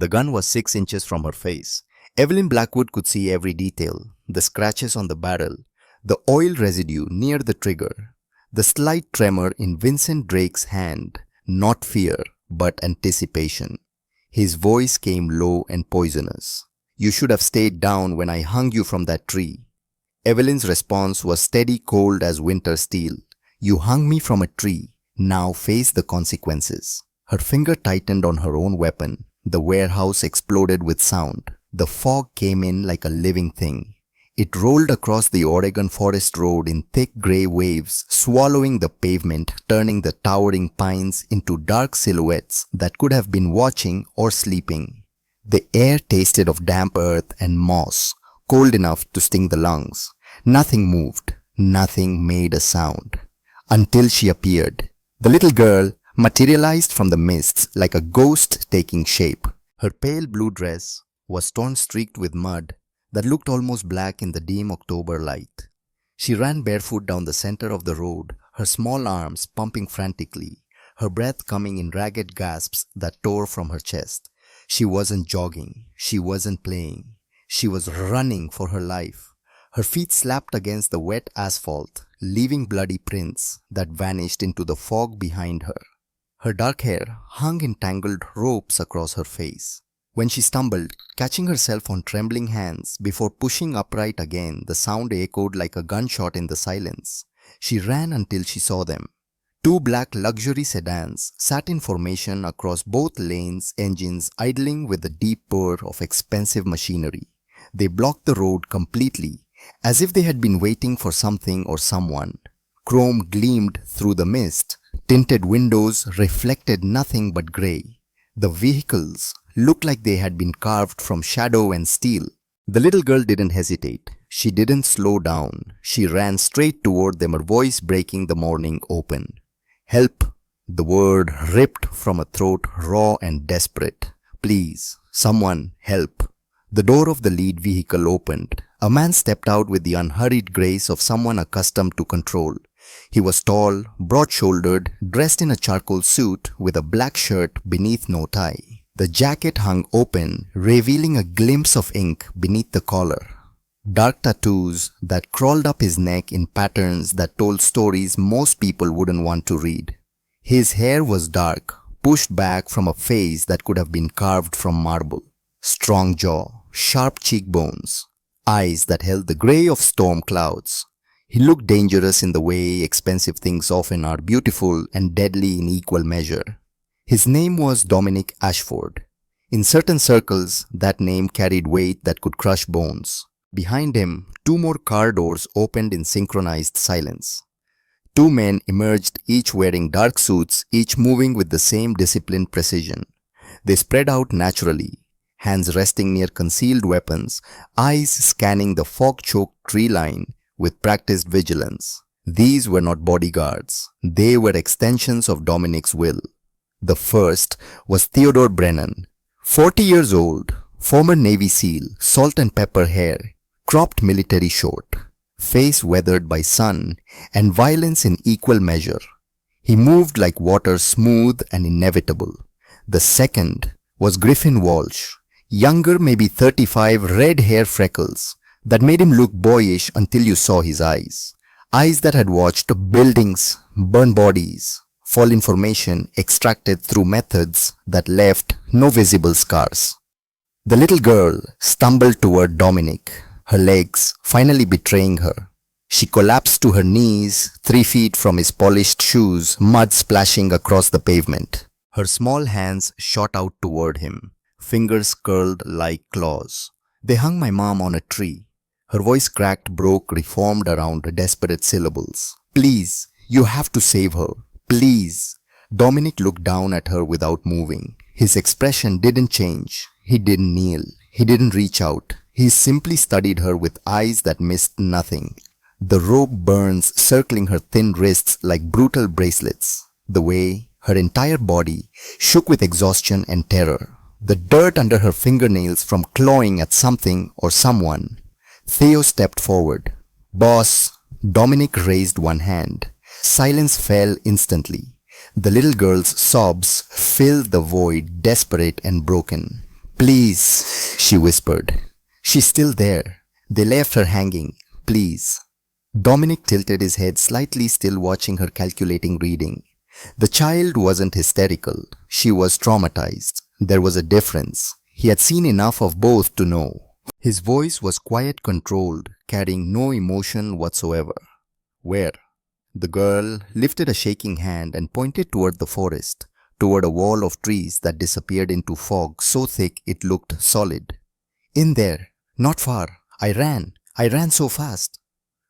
The gun was 6 inches from her face. Evelyn Blackwood could see every detail, the scratches on the barrel, the oil residue near the trigger, the slight tremor in Vincent Drake's hand, not fear, but anticipation. His voice came low and poisonous. "You should have stayed down when I hung you from that tree." Evelyn's response was steady cold as winter steel. "You hung me from a tree. Now face the consequences." Her finger tightened on her own weapon. The warehouse exploded with sound. The fog came in like a living thing. It rolled across the Oregon Forest Road in thick gray waves, swallowing the pavement, turning the towering pines into dark silhouettes that could have been watching or sleeping. The air tasted of damp earth and moss, cold enough to sting the lungs. Nothing moved. Nothing made a sound. Until she appeared. The little girl materialized from the mists like a ghost taking shape. Her pale blue dress was torn streaked with mud that looked almost black in the dim October light. She ran barefoot down the center of the road, her small arms pumping frantically, her breath coming in ragged gasps that tore from her chest. She wasn't jogging. She wasn't playing. She was running for her life. Her feet slapped against the wet asphalt, leaving bloody prints that vanished into the fog behind her. Her dark hair hung in tangled ropes across her face. When she stumbled, catching herself on trembling hands before pushing upright again, the sound echoed like a gunshot in the silence. She ran until she saw them. 2 black luxury sedans sat in formation across both lanes, engines idling with the deep purr of expensive machinery. They blocked the road completely, as if they had been waiting for something or someone. Chrome gleamed through the mist. Tinted windows reflected nothing but gray. The vehicles looked like they had been carved from shadow and steel. The little girl didn't hesitate. She didn't slow down. She ran straight toward them, her voice breaking the morning open. "Help!" The word ripped from a throat raw and desperate. "Please, someone, help!" The door of the lead vehicle opened. A man stepped out with the unhurried grace of someone accustomed to control. He was tall, broad-shouldered, dressed in a charcoal suit with a black shirt beneath no tie. The jacket hung open, revealing a glimpse of ink beneath the collar. Dark tattoos that crawled up his neck in patterns that told stories most people wouldn't want to read. His hair was dark, pushed back from a face that could have been carved from marble. Strong jaw, sharp cheekbones, eyes that held the gray of storm clouds. He looked dangerous in the way expensive things often are, beautiful and deadly in equal measure. His name was Dominic Ashford. In certain circles, that name carried weight that could crush bones. Behind him, 2 more car doors opened in synchronized silence. 2 men emerged, each wearing dark suits, each moving with the same disciplined precision. They spread out naturally, hands resting near concealed weapons, eyes scanning the fog-choked tree line with practiced vigilance. These were not bodyguards. They were extensions of Dominic's will. The first was Theodore Brennan, 40 years old, former Navy SEAL, salt and pepper hair, cropped military short, face weathered by sun and violence in equal measure. He moved like water, smooth and inevitable. The second was Griffin Walsh, younger, maybe 35, red hair, freckles that made him look boyish until you saw his eyes. Eyes that had watched buildings burn, bodies fall, information extracted through methods that left no visible scars. The little girl stumbled toward Dominic, her legs finally betraying her. She collapsed to her knees, 3 feet from his polished shoes, mud splashing across the pavement. Her small hands shot out toward him, fingers curled like claws. "They hung my mom on a tree." Her voice cracked, broke, reformed around desperate syllables. "Please, you have to save her. Please." Dominic looked down at her without moving. His expression didn't change. He didn't kneel. He didn't reach out. He simply studied her with eyes that missed nothing. The rope burns circling her thin wrists like brutal bracelets. The way her entire body shook with exhaustion and terror. The dirt under her fingernails from clawing at something or someone. Theo stepped forward. "Boss." Dominic raised one hand. Silence fell instantly. The little girl's sobs filled the void, desperate and broken. Please, she whispered. She's still there. They left her hanging. Please. Dominic tilted his head slightly, still watching her calculating reading. The child wasn't hysterical. She was traumatized. There was a difference. He had seen enough of both to know. His voice was quiet, controlled, carrying no emotion whatsoever. Where? The girl lifted a shaking hand and pointed toward the forest, toward a wall of trees that disappeared into fog so thick it looked solid. In there. Not far. I ran so fast.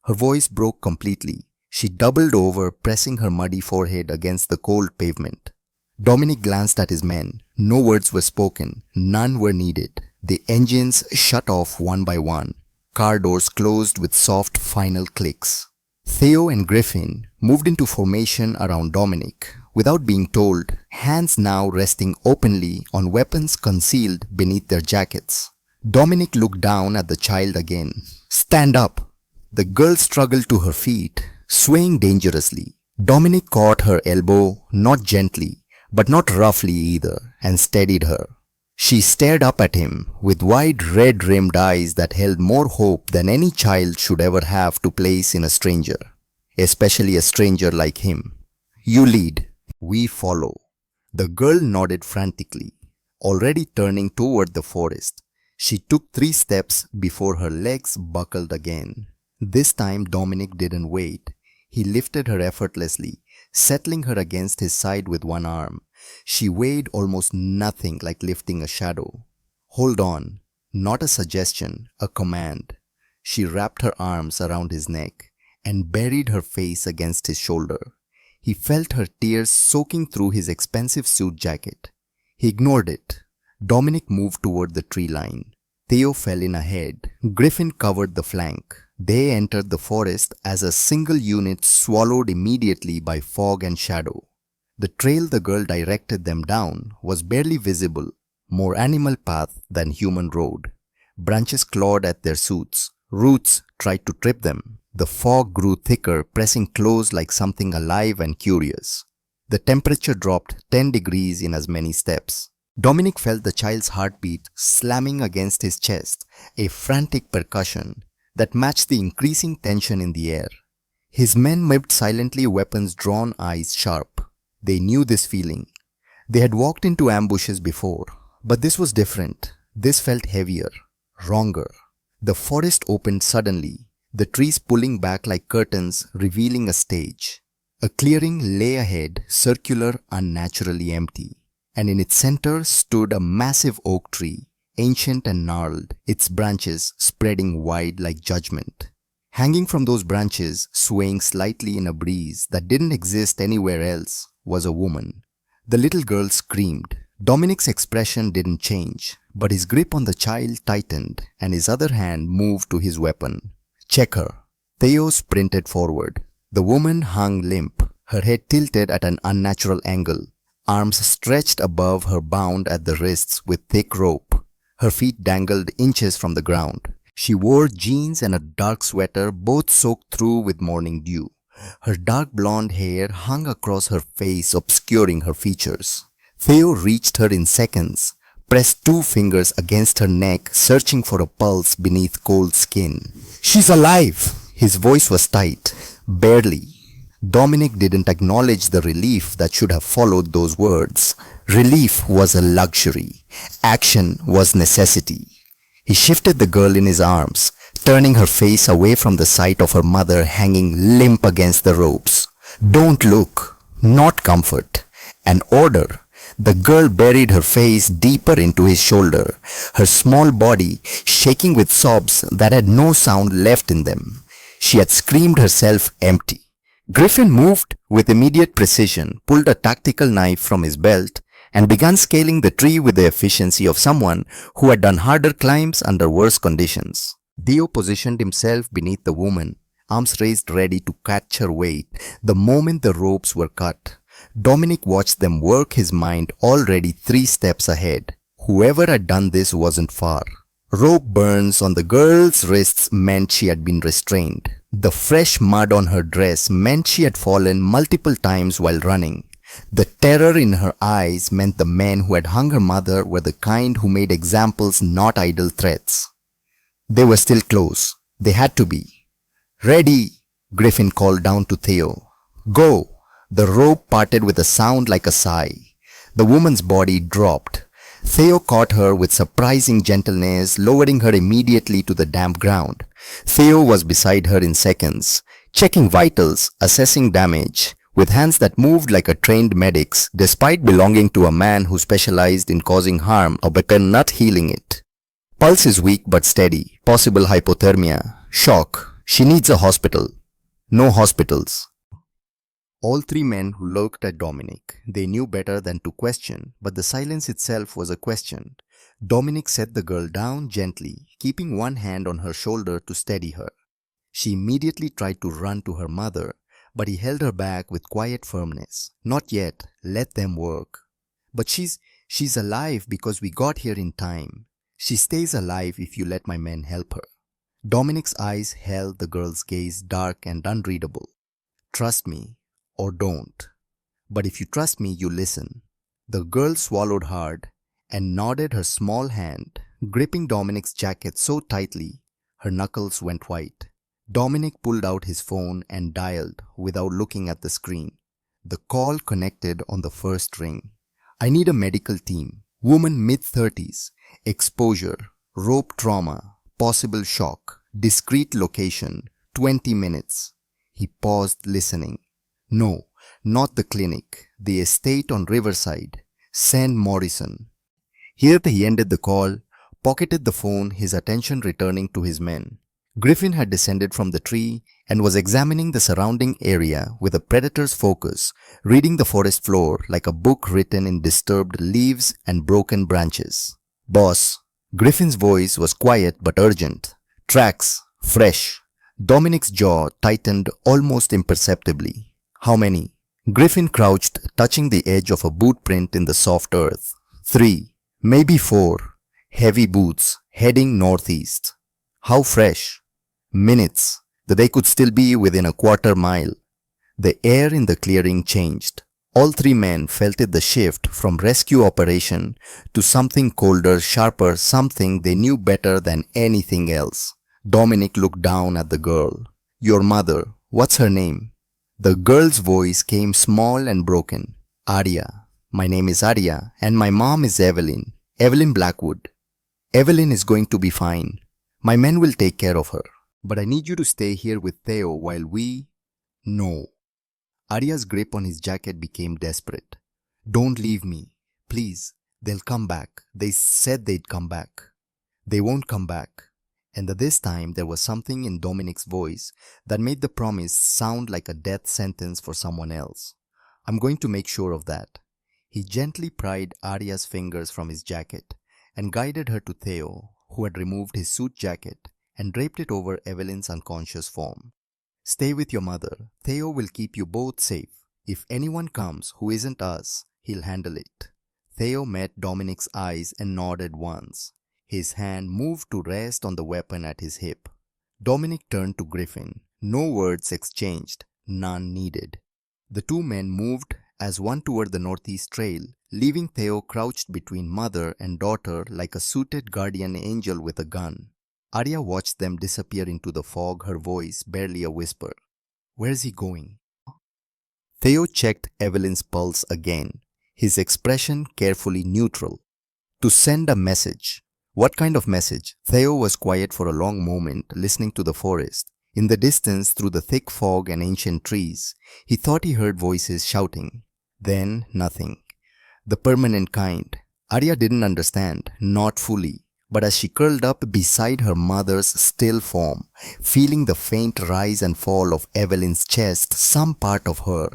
Her voice broke completely. She doubled over, pressing her muddy forehead against the cold pavement. Dominic glanced at his men. No words were spoken. None were needed. The engines shut off one by one. Car doors closed with soft final clicks. Theo and Griffin moved into formation around Dominic, without being told, hands now resting openly on weapons concealed beneath their jackets. Dominic looked down at the child again. Stand up! The girl struggled to her feet, swaying dangerously. Dominic caught her elbow, not gently, but not roughly either, and steadied her. She stared up at him with wide red-rimmed eyes that held more hope than any child should ever have to place in a stranger, especially a stranger like him. You lead, we follow. The girl nodded frantically, already turning toward the forest. She took 3 steps before her legs buckled again. This time Dominic didn't wait. He lifted her effortlessly, settling her against his side with one arm. She weighed almost nothing, like lifting a shadow. Hold on. Not a suggestion, a command. She wrapped her arms around his neck and buried her face against his shoulder. He felt her tears soaking through his expensive suit jacket. He ignored it. Dominic moved toward the tree line. Theo fell in ahead. Griffin covered the flank. They entered the forest as a single unit, swallowed immediately by fog and shadow. The trail the girl directed them down was barely visible, more animal path than human road. Branches clawed at their suits. Roots tried to trip them. The fog grew thicker, pressing close like something alive and curious. The temperature dropped 10 degrees in as many steps. Dominic felt the child's heartbeat slamming against his chest, a frantic percussion that matched the increasing tension in the air. His men moved silently, weapons drawn, eyes sharp. They knew this feeling. They had walked into ambushes before, but this was different. This felt heavier, wronger. The forest opened suddenly, the trees pulling back like curtains, revealing a stage. A clearing lay ahead, circular, unnaturally empty, and in its center stood a massive oak tree, ancient and gnarled, its branches spreading wide like judgment. Hanging from those branches, swaying slightly in a breeze that didn't exist anywhere else, was a woman. The little girl screamed. Dominic's expression didn't change, but his grip on the child tightened and his other hand moved to his weapon. Check her. Theo sprinted forward. The woman hung limp, her head tilted at an unnatural angle, arms stretched above her bound at the wrists with thick rope. Her feet dangled inches from the ground. She wore jeans and a dark sweater, both soaked through with morning dew. Her dark blonde hair hung across her face, obscuring her features. Theo reached her in seconds, pressed 2 fingers against her neck, searching for a pulse beneath cold skin. She's alive! His voice was tight, barely. Dominic didn't acknowledge the relief that should have followed those words. Relief was a luxury. Action was necessity. He shifted the girl in his arms, turning her face away from the sight of her mother hanging limp against the ropes. Don't look. Not comfort. An order. The girl buried her face deeper into his shoulder, her small body shaking with sobs that had no sound left in them. She had screamed herself empty. Griffin moved with immediate precision, pulled a tactical knife from his belt, and began scaling the tree with the efficiency of someone who had done harder climbs under worse conditions. Theo positioned himself beneath the woman, arms raised ready to catch her weight the moment the ropes were cut. Dominic watched them work, his mind already 3 steps ahead. Whoever had done this wasn't far. Rope burns on the girl's wrists meant she had been restrained. The fresh mud on her dress meant she had fallen multiple times while running. The terror in her eyes meant the men who had hung her mother were the kind who made examples, not idle threats. They were still close. They had to be. "Ready," Griffin called down to Theo. "Go." The rope parted with a sound like a sigh. The woman's body dropped. Theo caught her with surprising gentleness, lowering her immediately to the damp ground. Theo was beside her in seconds, checking vitals, assessing damage, with hands that moved like a trained medic's, despite belonging to a man who specialized in causing harm or better not healing it. Pulse is weak but steady. Possible hypothermia. Shock. She needs a hospital. No hospitals. All three men looked at Dominic. They knew better than to question, but the silence itself was a question. Dominic set the girl down gently, keeping one hand on her shoulder to steady her. She immediately tried to run to her mother, but he held her back with quiet firmness. "Not yet. Let them work." "But she's alive because we got here in time. She stays alive if you let my men help her." Dominic's eyes held the girl's gaze dark and unreadable. "Trust me, or don't. But if you trust me, you listen." The girl swallowed hard and nodded her small hand, gripping Dominic's jacket so tightly her knuckles went white. Dominic pulled out his phone and dialed without looking at the screen. The call connected on the first ring. "I need a medical team. Woman mid-30s. Exposure. Rope trauma. Possible shock. Discrete location. 20 minutes. He paused, listening. "No, not the clinic. The estate on Riverside. Send Morrison." Here he ended the call, pocketed the phone, his attention returning to his men. Griffin had descended from the tree and was examining the surrounding area with a predator's focus, reading the forest floor like a book written in disturbed leaves and broken branches. "Boss." Griffin's voice was quiet but urgent. "Tracks. Fresh." Dominic's jaw tightened almost imperceptibly. "How many?" Griffin crouched, touching the edge of a boot print in the soft earth. 3, maybe 4. Heavy boots, heading northeast. "How fresh?" "Minutes. They could still be within a quarter mile." The air in the clearing changed. All three men felt it, the shift from rescue operation to something colder, sharper, something they knew better than anything else. Dominic looked down at the girl. "Your mother, what's her name?" The girl's voice came small and broken. "Arya. My name is Arya and my mom is Evelyn. Evelyn Blackwood. Evelyn is going to be fine. My men will take care of her. But I need you to stay here with Theo while we..." "No." Arya's grip on his jacket became desperate. "Don't leave me. Please. They'll come back. They said they'd come back." "They won't come back." And this time there was something in Dominic's voice that made the promise sound like a death sentence for someone else. "I'm going to make sure of that." He gently pried Arya's fingers from his jacket and guided her to Theo, who had removed his suit jacket and draped it over Evelyn's unconscious form. "Stay with your mother. Theo will keep you both safe. If anyone comes who isn't us, he'll handle it." Theo met Dominic's eyes and nodded once. His hand moved to rest on the weapon at his hip. Dominic turned to Griffin. No words exchanged, none needed. The two men moved as one toward the northeast trail, leaving Theo crouched between mother and daughter like a suited guardian angel with a gun. Arya watched them disappear into the fog, her voice barely a whisper. "Where's he going?" Theo checked Evelyn's pulse again, his expression carefully neutral. "To send a message." "What kind of message?" Theo was quiet for a long moment, listening to the forest. In the distance, through the thick fog and ancient trees, he thought he heard voices shouting. Then nothing. The permanent kind. Arya didn't understand, not fully. But as she curled up beside her mother's still form, feeling the faint rise and fall of Evelyn's chest, some part of her,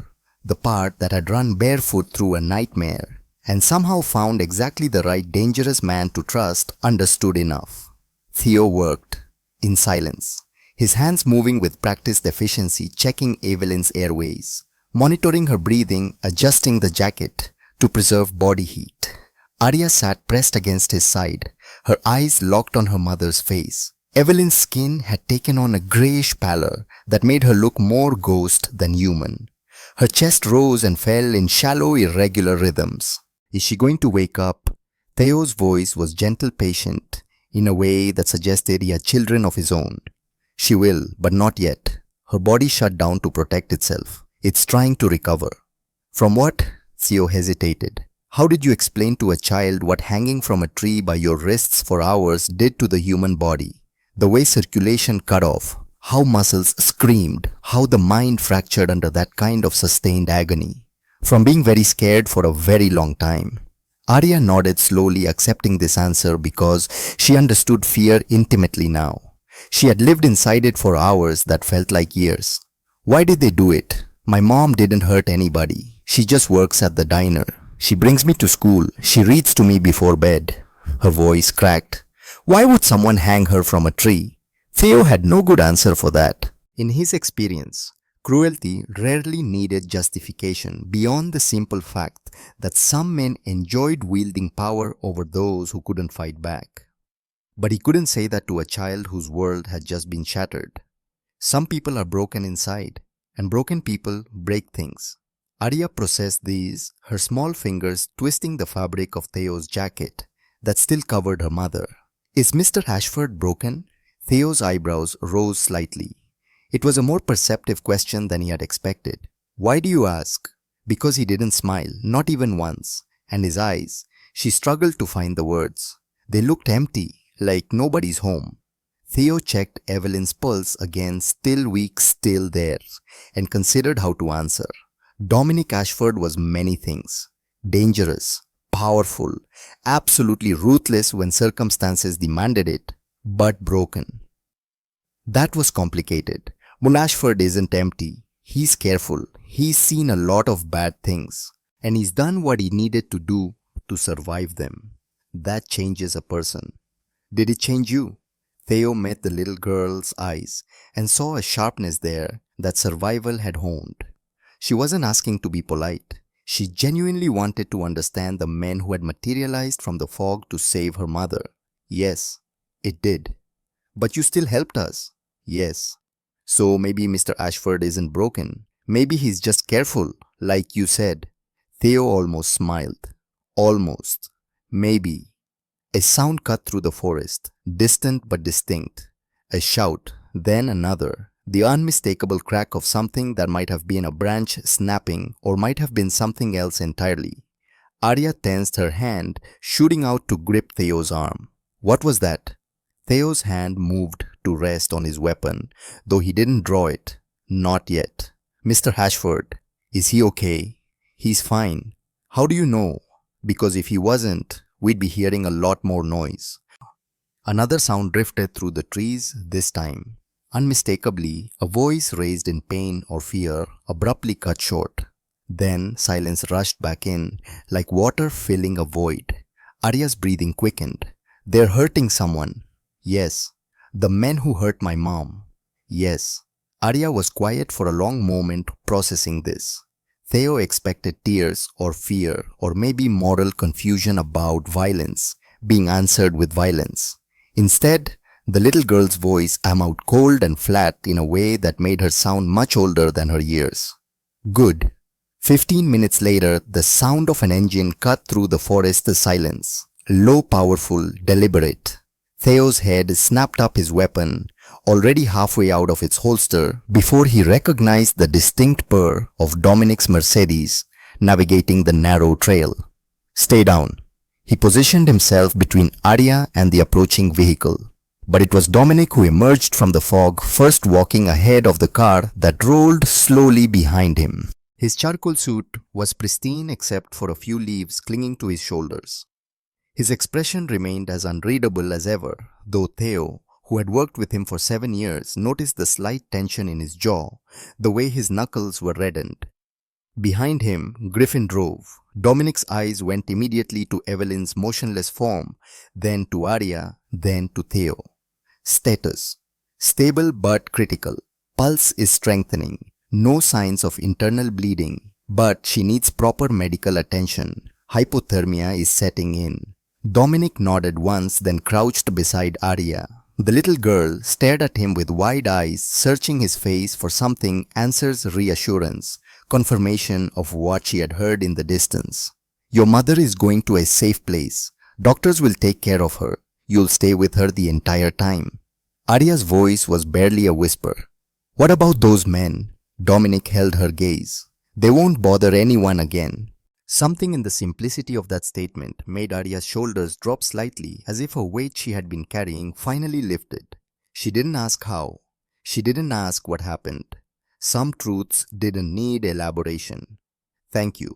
the part that had run barefoot through a nightmare, and somehow found exactly the right dangerous man to trust, understood enough. Theo worked, in silence, his hands moving with practiced efficiency, checking Evelyn's airways, monitoring her breathing, adjusting the jacket to preserve body heat. Arya sat pressed against his side, her eyes locked on her mother's face. Evelyn's skin had taken on a grayish pallor that made her look more ghost than human. Her chest rose and fell in shallow, irregular rhythms. Is she going to wake up? Theo's voice was gentle, patient, in a way that suggested he had children of his own. She will, but not yet. Her body shut down to protect itself. It's trying to recover. From what? Theo hesitated. How did you explain to a child what hanging from a tree by your wrists for hours did to the human body? The way circulation cut off, how muscles screamed, how the mind fractured under that kind of sustained agony. From being very scared for a very long time. Arya nodded slowly, accepting this answer because she understood fear intimately now. She had lived inside it for hours that felt like years. Why did they do it? My mom didn't hurt anybody. She just works at the diner. She brings me to school. She reads to me before bed. Her voice cracked. Why would someone hang her from a tree? Theo had no good answer for that. In his experience, cruelty rarely needed justification beyond the simple fact that some men enjoyed wielding power over those who couldn't fight back. But he couldn't say that to a child whose world had just been shattered. Some people are broken inside, and broken people break things. Arya processed these, her small fingers twisting the fabric of Theo's jacket that still covered her mother. Is Mr. Ashford broken? Theo's eyebrows rose slightly. It was a more perceptive question than he had expected. Why do you ask? Because he didn't smile, not even once, and his eyes, she struggled to find the words. They looked empty, like nobody's home. Theo checked Evelyn's pulse again, still weak, still there, and considered how to answer. Dominic Ashford was many things. Dangerous, powerful, absolutely ruthless when circumstances demanded it, but broken. That was complicated. Mul Ashford isn't empty. He's careful. He's seen a lot of bad things. And he's done what he needed to do to survive them. That changes a person. Did it change you? Theo met the little girl's eyes and saw a sharpness there that survival had honed. She wasn't asking to be polite. She genuinely wanted to understand the men who had materialized from the fog to save her mother. Yes, it did. But you still helped us. Yes. So maybe Mr. Ashford isn't broken. Maybe he's just careful, like you said. Theo almost smiled. Almost. Maybe. A sound cut through the forest, distant but distinct. A shout, then another. The unmistakable crack of something that might have been a branch snapping or might have been something else entirely. Arya tensed her hand, shooting out to grip Theo's arm. What was that? Theo's hand moved to rest on his weapon, though he didn't draw it. Not yet. Mr. Ashford, is he okay? He's fine. How do you know? Because if he wasn't, we'd be hearing a lot more noise. Another sound drifted through the trees, this time. Unmistakably, a voice raised in pain or fear abruptly cut short. Then silence rushed back in, like water filling a void. Arya's breathing quickened. They're hurting someone. Yes. The men who hurt my mom. Yes. Arya was quiet for a long moment, processing this. Theo expected tears or fear or maybe moral confusion about violence being answered with violence. Instead, the little girl's voice came out cold and flat in a way that made her sound much older than her years. Good. 15 minutes later, the sound of an engine cut through the forest's silence. Low, powerful, deliberate. Theo's head snapped up his weapon, already halfway out of its holster, before he recognized the distinct purr of Dominic's Mercedes navigating the narrow trail. Stay down. He positioned himself between Arya and the approaching vehicle. But it was Dominic who emerged from the fog, first walking ahead of the car that rolled slowly behind him. His charcoal suit was pristine except for a few leaves clinging to his shoulders. His expression remained as unreadable as ever, though Theo, who had worked with him for 7 years, noticed the slight tension in his jaw, the way his knuckles were reddened. Behind him, Griffin drove. Dominic's eyes went immediately to Evelyn's motionless form, then to Arya, then to Theo. Status: stable but critical. Pulse is strengthening. No signs of internal bleeding, but she needs proper medical attention. Hypothermia is setting in. Dominic nodded once, then crouched beside Arya. The little girl stared at him with wide eyes, searching his face for something answers reassurance, confirmation of what she had heard in the distance. Your mother is going to a safe place. Doctors will take care of her. You'll stay with her the entire time. Arya's voice was barely a whisper. What about those men? Dominic held her gaze. They won't bother anyone again. Something in the simplicity of that statement made Arya's shoulders drop slightly, as if a weight she had been carrying finally lifted. She didn't ask how. She didn't ask what happened. Some truths didn't need elaboration. Thank you.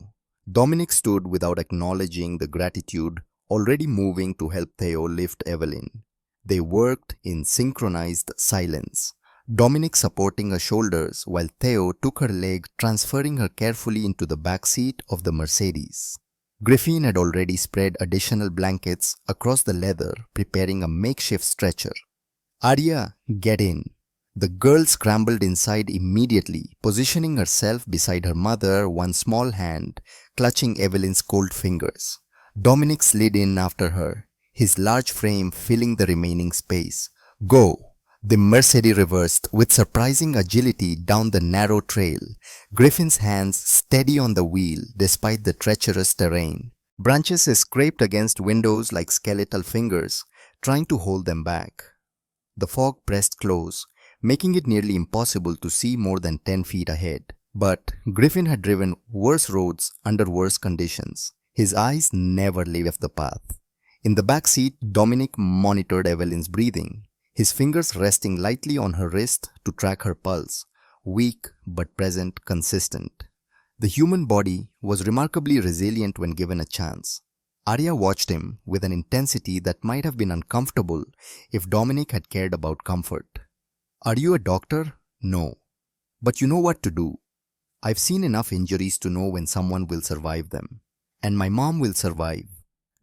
Dominic stood without acknowledging the gratitude already moving to help Theo lift Evelyn. They worked in synchronized silence. Dominic supporting her shoulders while Theo took her leg, transferring her carefully into the back seat of the Mercedes. Griffin had already spread additional blankets across the leather, preparing a makeshift stretcher. Arya, get in. The girl scrambled inside immediately, positioning herself beside her mother, one small hand clutching Evelyn's cold fingers. Dominic slid in after her, his large frame filling the remaining space. Go! The Mercedes reversed with surprising agility down the narrow trail, Griffin's hands steady on the wheel despite the treacherous terrain. Branches scraped against windows like skeletal fingers, trying to hold them back. The fog pressed close, making it nearly impossible to see more than 10 feet ahead. But Griffin had driven worse roads under worse conditions. His eyes never left the path. In the back seat, Dominic monitored Evelyn's breathing, his fingers resting lightly on her wrist to track her pulse, weak but present, consistent. The human body was remarkably resilient when given a chance. Arya watched him with an intensity that might have been uncomfortable if Dominic had cared about comfort. Are you a doctor? No. But you know what to do. I've seen enough injuries to know when someone will survive them. And my mom will survive.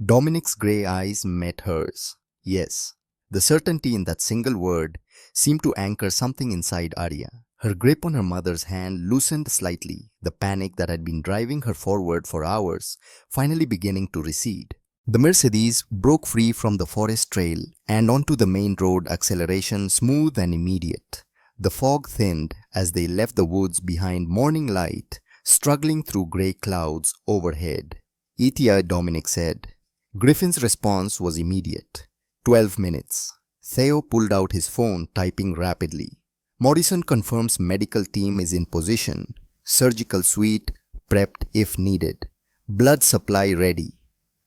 Dominic's grey eyes met hers. Yes. The certainty in that single word seemed to anchor something inside Arya. Her grip on her mother's hand loosened slightly, the panic that had been driving her forward for hours finally beginning to recede. The Mercedes broke free from the forest trail and onto the main road, acceleration smooth and immediate. The fog thinned as they left the woods behind, morning light struggling through grey clouds overhead. "ETA," Dominic said. Griffin's response was immediate. 12 minutes. Theo pulled out his phone, typing rapidly. Morrison confirms medical team is in position. Surgical suite prepped if needed. Blood supply ready.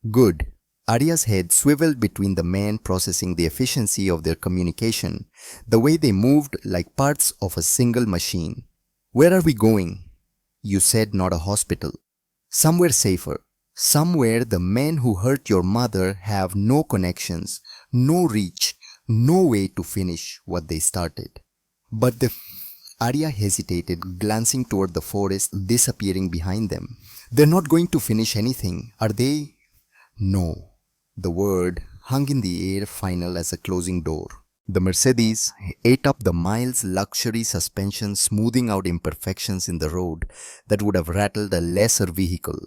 Good. Arya's head swiveled between the men, processing the efficiency of their communication, the way they moved like parts of a single machine. Where are we going? You said not a hospital. Somewhere safer. Somewhere the men who hurt your mother have no connections, no reach, no way to finish what they started. But Arya hesitated, glancing toward the forest disappearing behind them. They're not going to finish anything, are they? No. The word hung in the air, final as a closing door. The Mercedes ate up the miles luxury suspension, smoothing out imperfections in the road that would have rattled a lesser vehicle.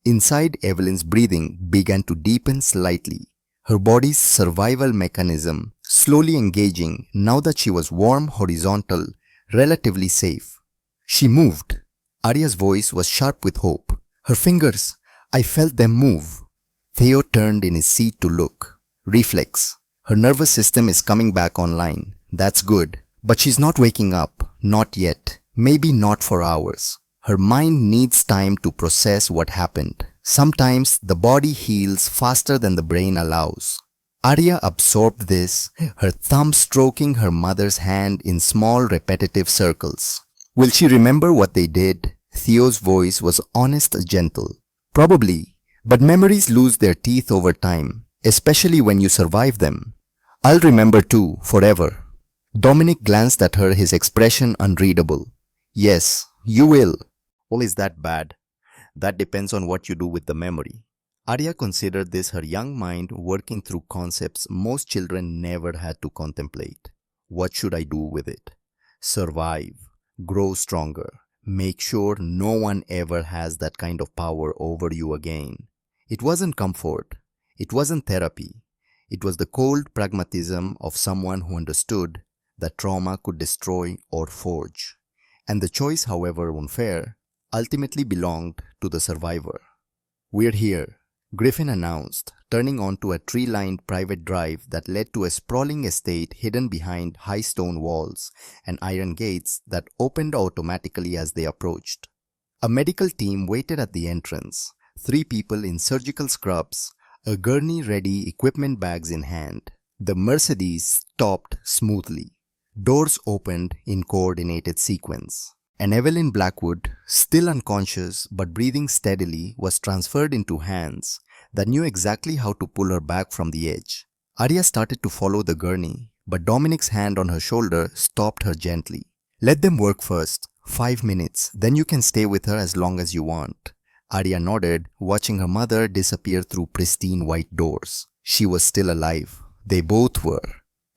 Inside, Evelyn's breathing began to deepen slightly, her body's survival mechanism slowly engaging now that she was warm, horizontal, relatively safe. She moved. Arya's voice was sharp with hope. Her fingers, I felt them move. Theo turned in his seat to look. Reflex. Her nervous system is coming back online. That's good. But she's not waking up. Not yet. Maybe not for hours. Her mind needs time to process what happened. Sometimes the body heals faster than the brain allows. Arya absorbed this, her thumb stroking her mother's hand in small repetitive circles. Will she remember what they did? Theo's voice was honest, gentle. Probably, but memories lose their teeth over time, especially when you survive them. I'll remember too, forever. Dominic glanced at her, his expression unreadable. Yes, you will. Well, is that bad? That depends on what you do with the memory. Arya considered this, her young mind working through concepts most children never had to contemplate. What should I do with it? Survive, grow stronger, make sure no one ever has that kind of power over you again. It wasn't comfort. It wasn't therapy. It was the cold pragmatism of someone who understood that trauma could destroy or forge. And the choice, however unfair, ultimately belonged to the survivor. "We're here," Griffin announced, turning onto a tree-lined private drive that led to a sprawling estate hidden behind high stone walls and iron gates that opened automatically as they approached. A medical team waited at the entrance, 3 people in surgical scrubs, a gurney-ready equipment bags in hand. The Mercedes stopped smoothly. Doors opened in coordinated sequence, and Evelyn Blackwood, still unconscious but breathing steadily, was transferred into hands that knew exactly how to pull her back from the edge. Arya started to follow the gurney, but Dominic's hand on her shoulder stopped her gently. "Let them work first. 5 minutes, then you can stay with her as long as you want." Arya nodded, watching her mother disappear through pristine white doors. She was still alive. They both were.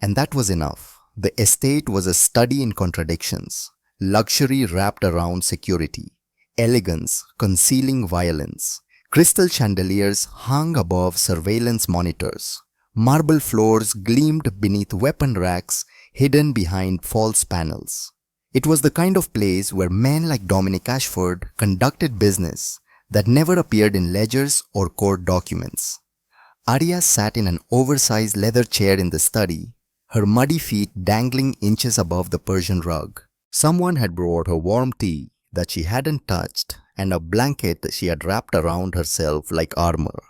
And that was enough. The estate was a study in contradictions. Luxury wrapped around security. Elegance concealing violence. Crystal chandeliers hung above surveillance monitors. Marble floors gleamed beneath weapon racks hidden behind false panels. It was the kind of place where men like Dominic Ashford conducted business that never appeared in ledgers or court documents. Arya sat in an oversized leather chair in the study, her muddy feet dangling inches above the Persian rug. Someone had brought her warm tea that she hadn't touched and a blanket she had wrapped around herself like armor.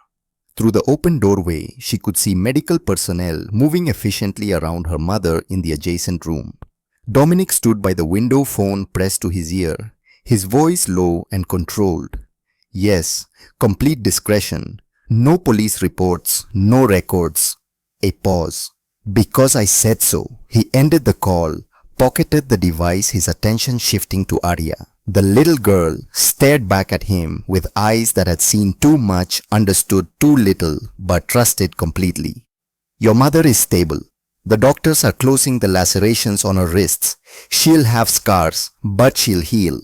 Through the open doorway, she could see medical personnel moving efficiently around her mother in the adjacent room. Dominic stood by the window, phone pressed to his ear, his voice low and controlled. Yes, complete discretion. No police reports, no records. A pause. "Because I said so." He ended the call, pocketed the device, his attention shifting to Arya. The little girl stared back at him with eyes that had seen too much, understood too little, but trusted completely. "Your mother is stable. The doctors are closing the lacerations on her wrists. She'll have scars, but she'll heal."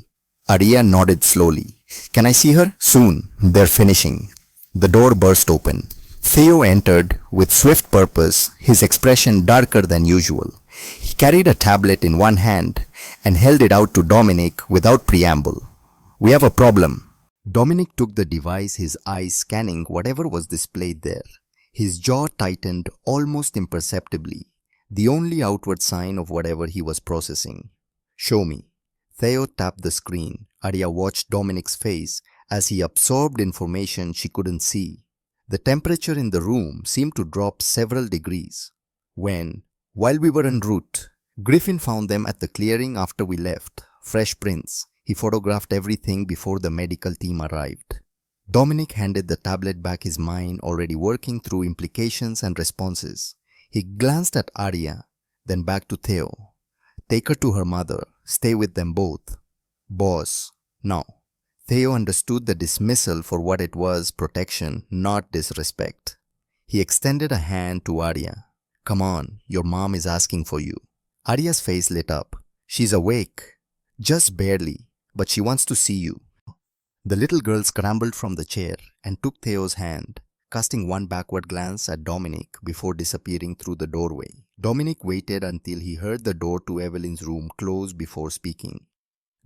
Arya nodded slowly. "Can I see her?" "Soon. They're finishing." The door burst open. Theo entered with swift purpose, his expression darker than usual. He carried a tablet in one hand and held it out to Dominic without preamble. "We have a problem." Dominic took the device, his eyes scanning whatever was displayed there. His jaw tightened almost imperceptibly, the only outward sign of whatever he was processing. "Show me." Theo tapped the screen. Arya watched Dominic's face as he absorbed information she couldn't see. The temperature in the room seemed to drop several degrees. While we were en route, Griffin found them at the clearing after we left. Fresh prints. He photographed everything before the medical team arrived. Dominic handed the tablet back, his mind already working through implications and responses. He glanced at Arya, then back to Theo. "Take her to her mother. Stay with them both." "Boss." "No." Theo understood the dismissal for what it was, protection, not disrespect. He extended a hand to Arya. "Come on, your mom is asking for you." Arya's face lit up. "She's awake. Just barely, but she wants to see you." The little girl scrambled from the chair and took Theo's hand, casting one backward glance at Dominic before disappearing through the doorway. Dominic waited until he heard the door to Evelyn's room close before speaking.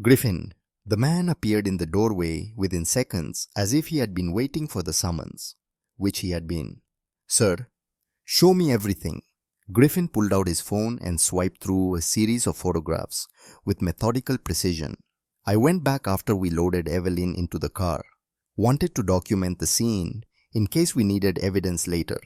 "Griffin." The man appeared in the doorway within seconds, as if he had been waiting for the summons, which he had been. "Sir, show me everything." Griffin pulled out his phone and swiped through a series of photographs with methodical precision. "I went back after we loaded Evelyn into the car. Wanted to document the scene in case we needed evidence later."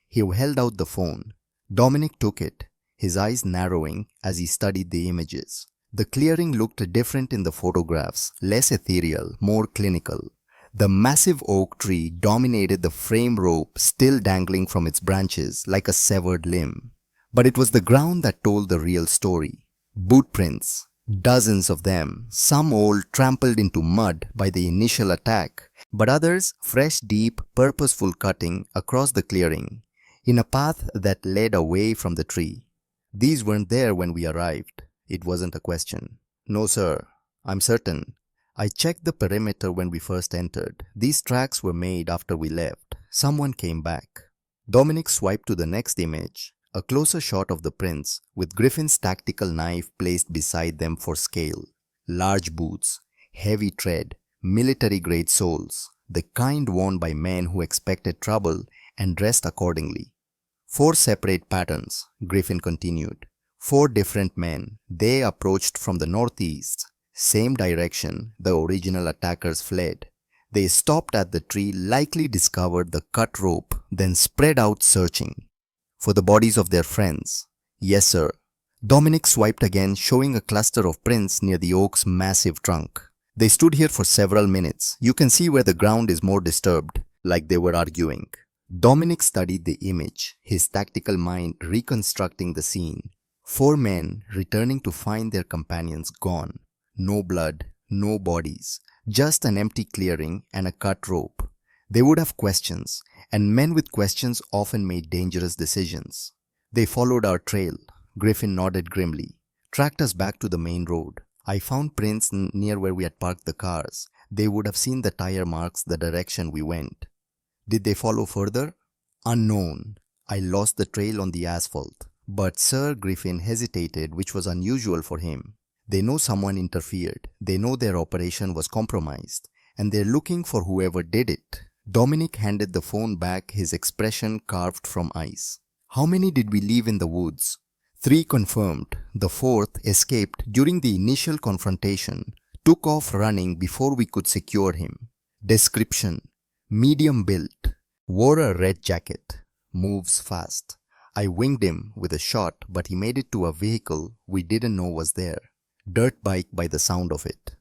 He held out the phone. Dominic took it, his eyes narrowing as he studied the images. The clearing looked different in the photographs, less ethereal, more clinical. The massive oak tree dominated the frame rope still dangling from its branches like a severed limb. But it was the ground that told the real story. Boot prints, dozens of them, some old, trampled into mud by the initial attack, but others fresh, deep, purposeful cutting across the clearing, in a path that led away from the tree. These weren't there when we arrived. It wasn't a question. "No, sir. I'm certain. I checked the perimeter when we first entered. These tracks were made after we left. Someone came back." Dominic swiped to the next image, a closer shot of the prints, with Griffin's tactical knife placed beside them for scale. Large boots, Heavy tread, military-grade soles, the kind worn by men who expected trouble and dressed accordingly. 4 separate patterns, Griffin continued. 4 different men. They approached from the northeast. Same direction the original attackers fled. They stopped at the tree, likely discovered the cut rope, then spread out searching for the bodies of their friends. Yes, sir. Dominic swiped again, showing a cluster of prints near the oak's massive trunk. They stood here for several minutes. You can see where the ground is more disturbed, like they were arguing. Dominic studied the image, his tactical mind reconstructing the scene. 4 men returning to find their companions gone. No blood, no bodies, just an empty clearing and a cut rope. They would have questions, and men with questions often made dangerous decisions. They followed our trail. Griffin nodded grimly. Tracked us back to the main road. I found prints near where we had parked the cars. They would have seen the tire marks the direction we went. Did they follow further? Unknown. I lost the trail on the asphalt. But Sir Griffin hesitated, which was unusual for him. They know someone interfered. They know their operation was compromised. And they're looking for whoever did it. Dominic handed the phone back, his expression carved from ice. How many did we leave in the woods? 3 confirmed. The 4th escaped during the initial confrontation, took off running before we could secure him. Description: medium built, wore a red jacket, moves fast. I winged him with a shot, but he made it to a vehicle we didn't know was there. Dirt bike by the sound of it.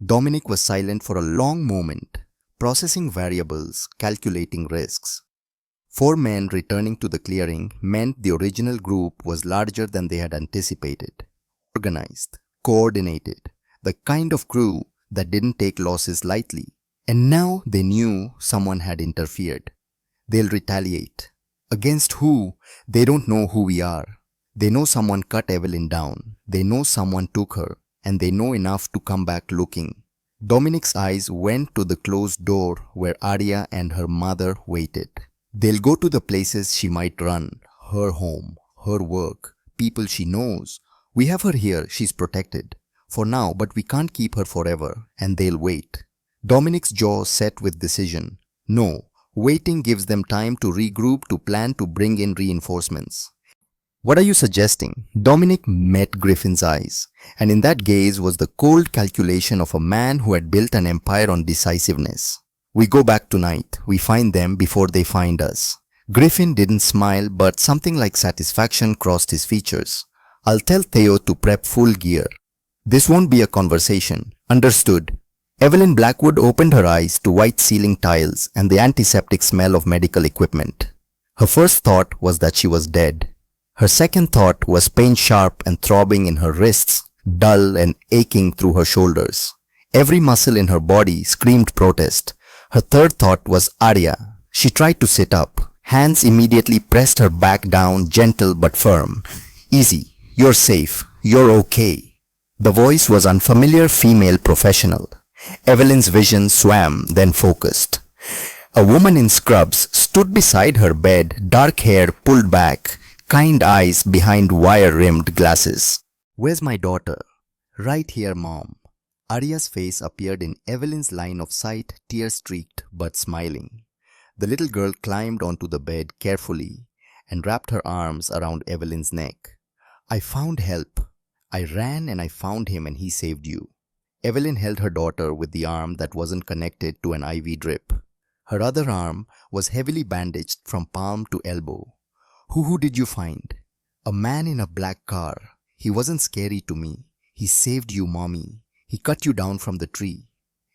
Dominic was silent for a long moment, processing variables, calculating risks. 4 men returning to the clearing meant the original group was larger than they had anticipated. Organized, coordinated, the kind of crew that didn't take losses lightly. And now they knew someone had interfered. They'll retaliate. Against who? They don't know who we are. They know someone cut Evelyn down. They know someone took her. And they know enough to come back looking. Dominic's eyes went to the closed door where Arya and her mother waited. They'll go to the places she might run. Her home, her work, people she knows. We have her here, she's protected. For now, but we can't keep her forever. And they'll wait. Dominic's jaw set with decision. No, waiting gives them time to regroup, to plan, to bring in reinforcements. What are you suggesting? Dominic met Griffin's eyes, and in that gaze was the cold calculation of a man who had built an empire on decisiveness. We go back tonight. We find them before they find us. Griffin didn't smile, but something like satisfaction crossed his features. I'll tell Theo to prep full gear. This won't be a conversation. Understood. Evelyn Blackwood opened her eyes to white ceiling tiles and the antiseptic smell of medical equipment. Her first thought was that she was dead. Her second thought was pain sharp and throbbing in her wrists, dull and aching through her shoulders. Every muscle in her body screamed protest. Her third thought was Arya. She tried to sit up. Hands immediately pressed her back down, gentle but firm. Easy. You're safe. You're okay. The voice was unfamiliar female professional. Evelyn's vision swam, then focused. A woman in scrubs stood beside her bed, dark hair pulled back, kind eyes behind wire-rimmed glasses. Where's my daughter? Right here, Mom. Arya's face appeared in Evelyn's line of sight, tear-streaked but smiling. The little girl climbed onto the bed carefully and wrapped her arms around Evelyn's neck. I found help. I ran and I found him and he saved you. Evelyn held her daughter with the arm that wasn't connected to an IV drip. Her other arm was heavily bandaged from palm to elbow. Who did you find? A man in a black car. He wasn't scary to me. He saved you, Mommy. He cut you down from the tree.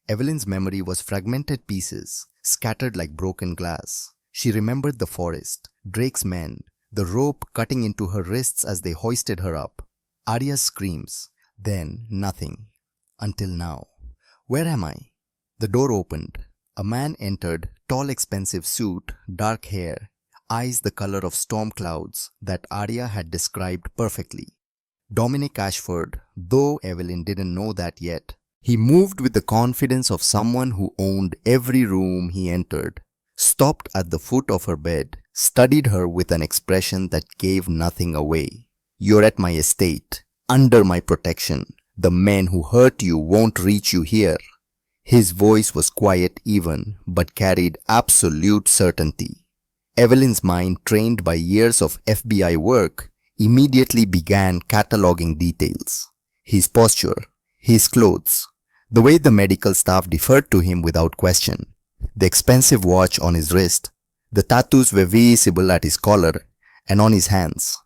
Evelyn's memory was fragmented pieces, scattered like broken glass. She remembered the forest, Drake's men, the rope cutting into her wrists as they hoisted her up. Arya's screams. Then nothing. Until now. Where am I? The door opened. A man entered, tall, expensive suit, dark hair, eyes the color of storm clouds that Arya had described perfectly. Dominic Ashford, though Evelyn didn't know that yet. He moved with the confidence of someone who owned every room he entered, stopped at the foot of her bed, studied her with an expression that gave nothing away. You're at my estate, under my protection. The men who hurt you won't reach you here. His voice was quiet even, but carried absolute certainty. Evelyn's mind, trained by years of FBI work, immediately began cataloging details. His posture, his clothes, the way the medical staff deferred to him without question, the expensive watch on his wrist, the tattoos were visible at his collar and on his hands.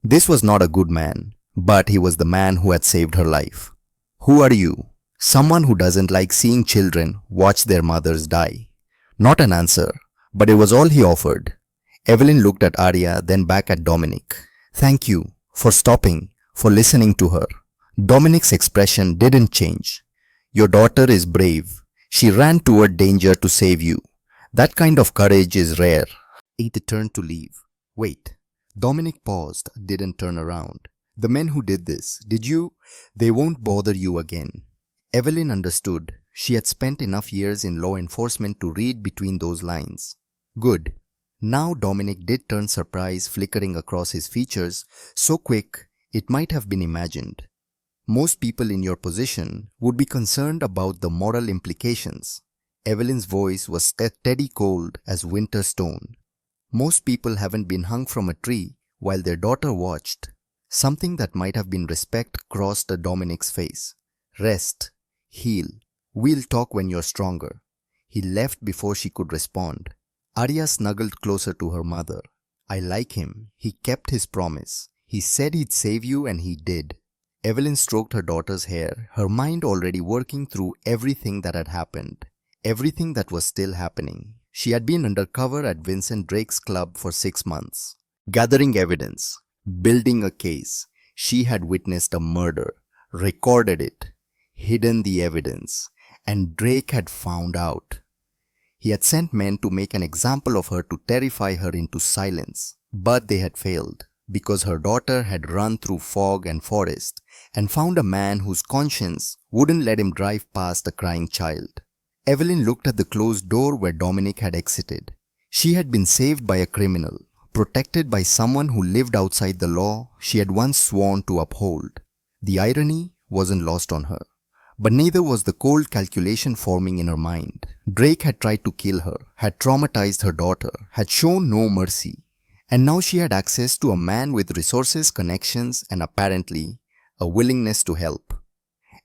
This was not a good man, but he was the man who had saved her life. Who are you? Someone who doesn't like seeing children watch their mothers die. Not an answer, but it was all he offered. Evelyn looked at Arya, then back at Dominic. Thank you for stopping, for listening to her. Dominic's expression didn't change. Your daughter is brave. She ran toward danger to save you. That kind of courage is rare. He turned to leave. Wait. Dominic paused, didn't turn around. The men who did this, did you? They won't bother you again. Evelyn understood. She had spent enough years in law enforcement to read between those lines. Good. Now Dominic did turn, surprise flickering across his features, so quick it might have been imagined. Most people in your position would be concerned about the moral implications. Evelyn's voice was steady cold as winter stone. Most people haven't been hung from a tree while their daughter watched. Something that might have been respect crossed Dominic's face. Rest. Heal. We'll talk when you're stronger. He left before she could respond. Arya snuggled closer to her mother. I like him. He kept his promise. He said he'd save you and he did. Evelyn stroked her daughter's hair, her mind already working through everything that had happened. Everything that was still happening. She had been undercover at Vincent Drake's club for 6 months. Gathering evidence. Building a case. She had witnessed a murder. Recorded it. Hidden the evidence. And Drake had found out. He had sent men to make an example of her to terrify her into silence. But they had failed. Because her daughter had run through fog and forest and found a man whose conscience wouldn't let him drive past a crying child. Evelyn looked at the closed door where Dominic had exited. She had been saved by a criminal, protected by someone who lived outside the law she had once sworn to uphold. The irony wasn't lost on her, but neither was the cold calculation forming in her mind. Drake had tried to kill her, had traumatized her daughter, had shown no mercy. And now she had access to a man with resources, connections, and apparently a willingness to help.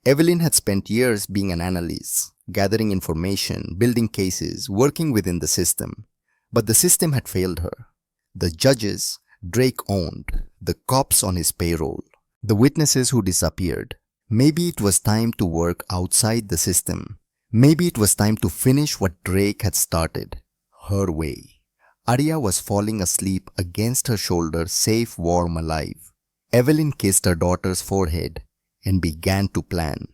Evelyn had spent years being an analyst, gathering information, building cases, working within the system. But the system had failed her. The judges Drake owned, the cops on his payroll, the witnesses who disappeared. Maybe it was time to work outside the system. Maybe it was time to finish what Drake had started, her way. Arya was falling asleep against her shoulder, safe, warm, alive. Evelyn kissed her daughter's forehead and began to plan.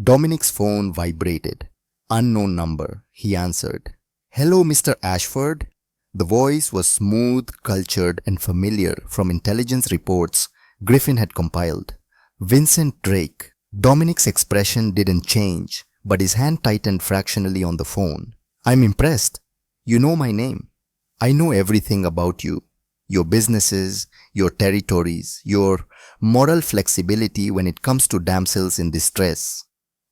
Dominic's phone vibrated. Unknown number, he answered. Hello, Mr. Ashford. The voice was smooth, cultured, and familiar from intelligence reports Griffin had compiled. Vincent Drake. Dominic's expression didn't change, but his hand tightened fractionally on the phone. I'm impressed. You know my name. I know everything about you, your businesses, your territories, your moral flexibility when it comes to damsels in distress.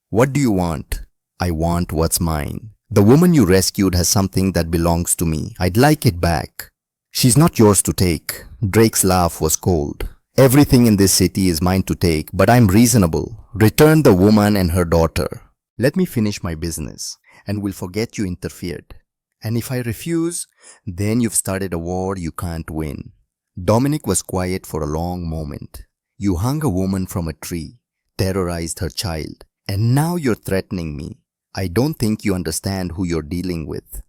What do you want? I want what's mine. The woman you rescued has something that belongs to me. I'd like it back. She's not yours to take. Drake's laugh was cold. Everything in this city is mine to take, but I'm reasonable. Return the woman and her daughter. Let me finish my business, and we'll forget you interfered. And if I refuse, then you've started a war you can't win. Dominic was quiet for a long moment. You hung a woman from a tree, terrorized her child, and now you're threatening me. I don't think you understand who you're dealing with.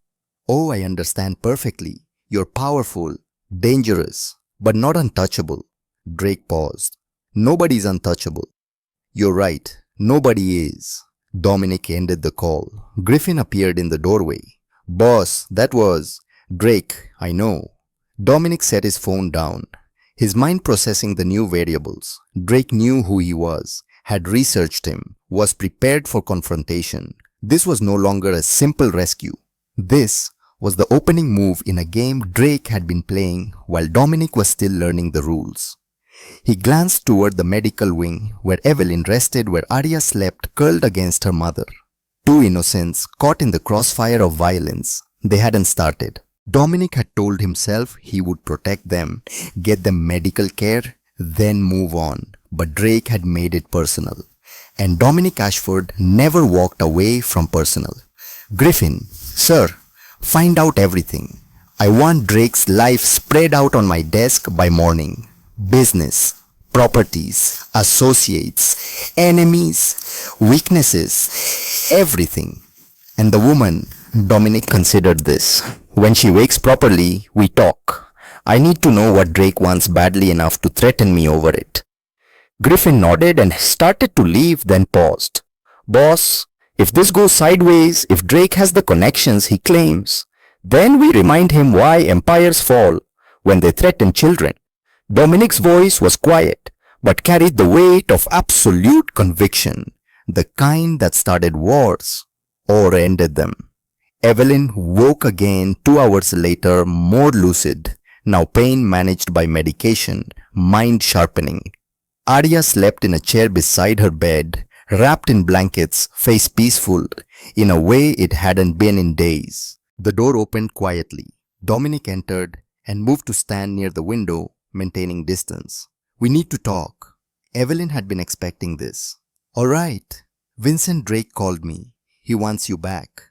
Oh, I understand perfectly. You're powerful, dangerous, but not untouchable. Drake paused. Nobody's untouchable. You're right, nobody is. Dominic ended the call. Griffin appeared in the doorway. Boss, that was Drake, I know. Dominic set his phone down, his mind processing the new variables. Drake knew who he was, had researched him, was prepared for confrontation. This was no longer a simple rescue. This was the opening move in a game Drake had been playing while Dominic was still learning the rules. He glanced toward the medical wing where Evelyn rested, where Arya slept curled against her mother. Two innocents caught in the crossfire of violence. They hadn't started. Dominic had told himself he would protect them, get them medical care, then move on. But Drake had made it personal. And Dominic Ashford never walked away from personal. Griffin, sir, find out everything. I want Drake's life spread out on my desk by morning. Business, properties, associates, enemies, weaknesses, everything. And the woman, Dominic considered this. When she wakes properly, we talk. I need to know what Drake wants badly enough to threaten me over it. Griffin nodded and started to leave, then paused. Boss, if this goes sideways, if Drake has the connections he claims, then we remind him why empires fall when they threaten children. Dominic's voice was quiet, but carried the weight of absolute conviction, the kind that started wars or ended them. Evelyn woke again 2 hours later, more lucid, now pain managed by medication, mind sharpening. Arya slept in a chair beside her bed, wrapped in blankets, face peaceful, in a way it hadn't been in days. The door opened quietly. Dominic entered and moved to stand near the window, maintaining distance. We need to talk. Evelyn had been expecting this. All right. Vincent Drake called me. He wants you back.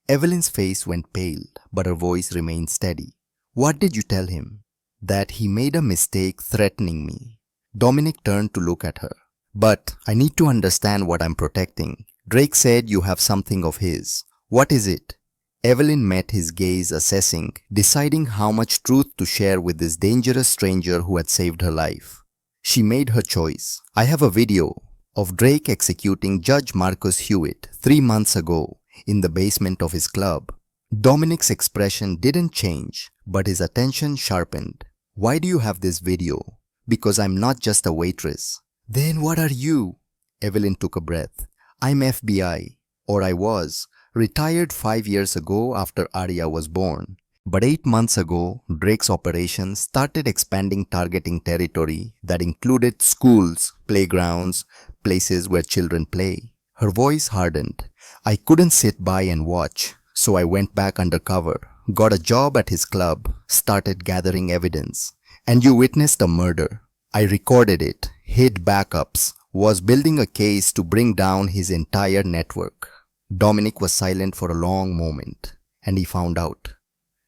Evelyn's face went pale, but her voice remained steady. What did you tell him? That he made a mistake threatening me. Dominic turned to look at her. But I need to understand what I'm protecting. Drake said you have something of his. What is it? Evelyn met his gaze, assessing, deciding how much truth to share with this dangerous stranger who had saved her life. She made her choice. I have a video of Drake executing Judge Marcus Hewitt 3 months ago in the basement of his club. Dominic's expression didn't change, but his attention sharpened. Why do you have this video? Because I'm not just a waitress. Then what are you? Evelyn took a breath. I'm FBI, or I was, retired 5 years ago after Arya was born. But 8 months ago, Drake's operation started expanding, targeting territory that included schools, playgrounds, places where children play. Her voice hardened. I couldn't sit by and watch, so I went back undercover, got a job at his club, started gathering evidence. And you witnessed a murder. I recorded it, hid backups, was building a case to bring down his entire network. Dominic was silent for a long moment, and he found out.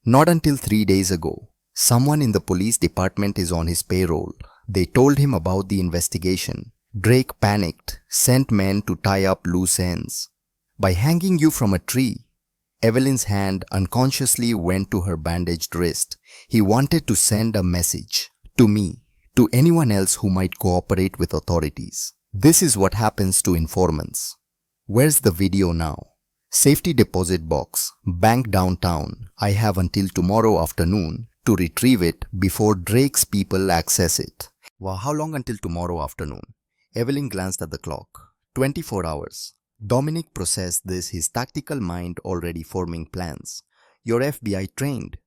Not until 3 days ago. Someone in the police department is on his payroll. They told him about the investigation. Drake panicked, sent men to tie up loose ends. By hanging you from a tree. Evelyn's hand unconsciously went to her bandaged wrist. He wanted to send a message. To me. To anyone else who might cooperate with authorities. This is what happens to informants. Where's the video now? Safety deposit box, bank downtown. I have until tomorrow afternoon to retrieve it before Drake's people access it. Wow, how long until tomorrow afternoon? Evelyn glanced at the clock. 24 hours. Dominic processed this, his tactical mind already forming plans. You're FBI trained.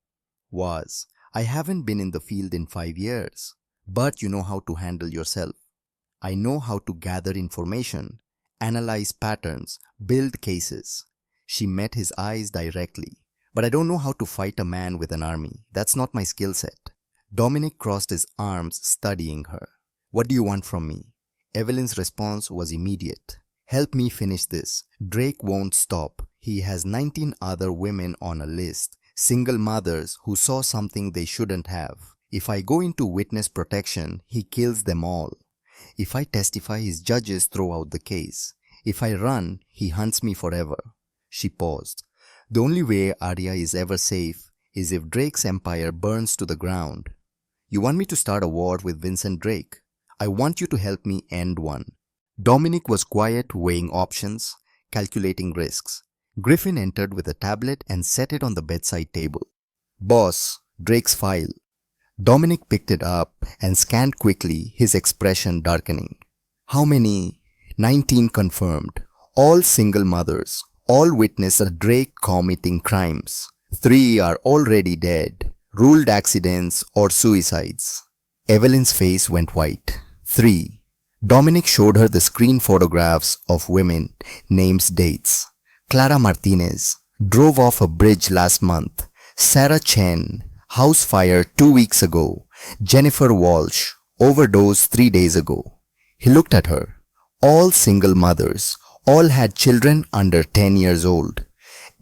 Was. I haven't been in the field in 5 years. But you know how to handle yourself. I know how to gather information, analyze patterns, build cases. She met his eyes directly. But I don't know how to fight a man with an army. That's not my skill set. Dominic crossed his arms, studying her. What do you want from me? Evelyn's response was immediate. Help me finish this. Drake won't stop. He has 19 other women on a list. Single mothers who saw something they shouldn't have. If I go into witness protection, he kills them all. If I testify, his judges throw out the case. If I run, he hunts me forever. She paused. The only way Arya is ever safe is if Drake's empire burns to the ground. You want me to start a war with Vincent Drake? I want you to help me end one. Dominic was quiet, weighing options, calculating risks. Griffin entered with a tablet and set it on the bedside table. Boss, Drake's file. Dominic picked it up and scanned quickly, his expression darkening. How many? 19 confirmed. All single mothers. All witnessed Drake committing crimes. 3 are already dead. Ruled accidents or suicides. Evelyn's face went white. 3. Dominic showed her the screen photographs of women, names, dates. Clara Martinez drove off a bridge last month. Sarah Chen, house fire 2 weeks ago. Jennifer Walsh, overdose 3 days ago. He looked at her. All single mothers. All had children under 10 years old.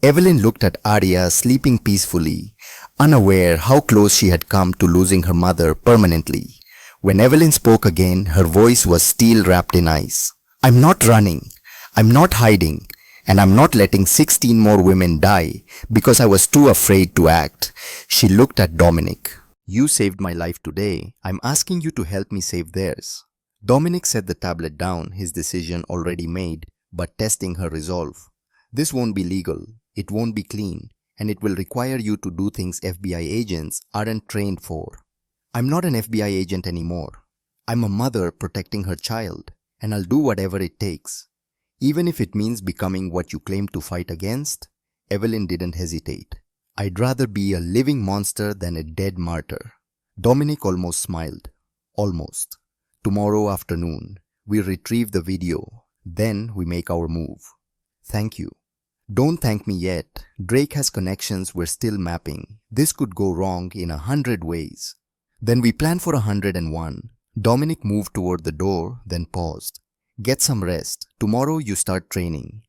Evelyn looked at Arya sleeping peacefully, unaware how close she had come to losing her mother permanently. When Evelyn spoke again, her voice was steel wrapped in ice. I'm not running. I'm not hiding. And I'm not letting 16 more women die because I was too afraid to act. She looked at Dominic. You saved my life today. I'm asking you to help me save theirs. Dominic set the tablet down, his decision already made, but testing her resolve. This won't be legal. It won't be clean. And it will require you to do things FBI agents aren't trained for. I'm not an FBI agent anymore. I'm a mother protecting her child, and I'll do whatever it takes. Even if it means becoming what you claim to fight against. Evelyn didn't hesitate. I'd rather be a living monster than a dead martyr. Dominic almost smiled. Almost. Tomorrow afternoon, we retrieve the video. Then we make our move. Thank you. Don't thank me yet. Drake has connections we're still mapping. This could go wrong in 100 ways. Then we plan for 101. Dominic moved toward the door, then paused. Get some rest. Tomorrow you start training.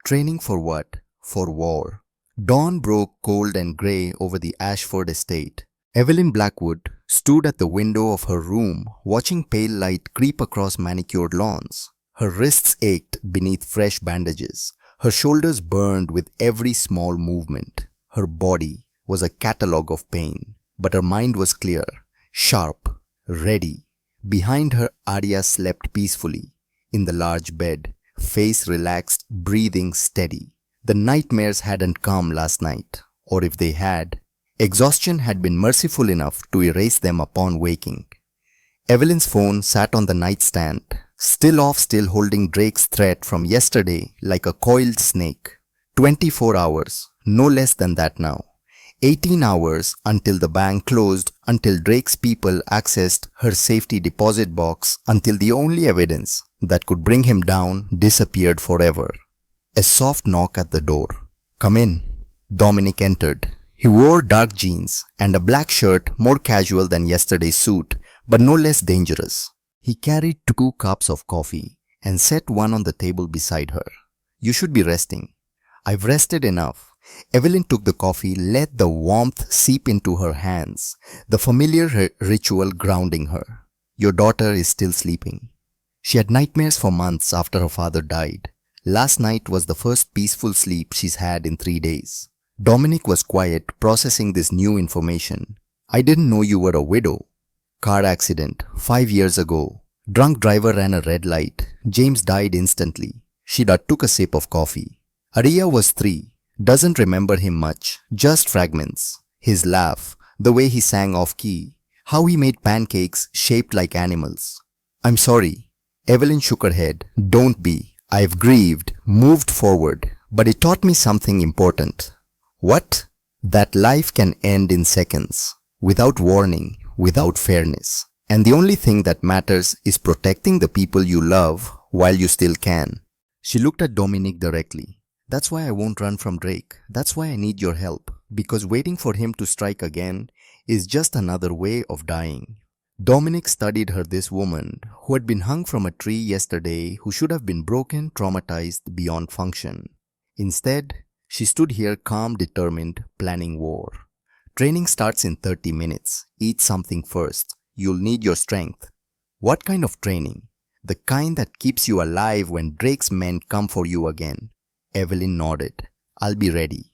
Training for what? For war. Dawn broke cold and grey over the Ashford estate. Evelyn Blackwood stood at the window of her room, watching pale light creep across manicured lawns. Her wrists ached beneath fresh bandages. Her shoulders burned with every small movement. Her body was a catalogue of pain, but her mind was clear, sharp, ready. Behind her, Arya slept peacefully. In the large bed, face relaxed, breathing steady. The nightmares hadn't come last night, or if they had, exhaustion had been merciful enough to erase them upon waking. Evelyn's phone sat on the nightstand, still off, still holding Drake's threat from yesterday like a coiled snake. 24 hours, no less than that now. 18 hours until the bank closed, until Drake's people accessed her safety deposit box, until the only evidence that could bring him down disappeared forever. A soft knock at the door. Come in. Dominic entered. He wore dark jeans and a black shirt, more casual than yesterday's suit, but no less dangerous. He carried 2 cups of coffee and set one on the table beside her. You should be resting. I've rested enough. Evelyn took the coffee, let the warmth seep into her hands, the familiar ritual grounding her. Your daughter is still sleeping. She had nightmares for months after her father died. Last night was the first peaceful sleep she's had in 3 days. Dominic was quiet, processing this new information. I didn't know you were a widow. Car accident, 5 years ago. Drunk driver ran a red light. James died instantly. She took a sip of coffee. Arya was 3. Doesn't remember him much, just fragments. His laugh, the way he sang off key, how he made pancakes shaped like animals. I'm sorry. Evelyn shook her head. Don't be. I've grieved, moved forward, but it taught me something important. What? That life can end in seconds, without warning, without fairness. And the only thing that matters is protecting the people you love while you still can. She looked at Dominic directly. That's why I won't run from Drake. That's why I need your help. Because waiting for him to strike again is just another way of dying. Dominic studied her, this woman who had been hung from a tree yesterday, who should have been broken, traumatized beyond function. Instead, she stood here calm, determined, planning war. Training starts in 30 minutes. Eat something first. You'll need your strength. What kind of training? The kind that keeps you alive when Drake's men come for you again. Evelyn nodded. I'll be ready.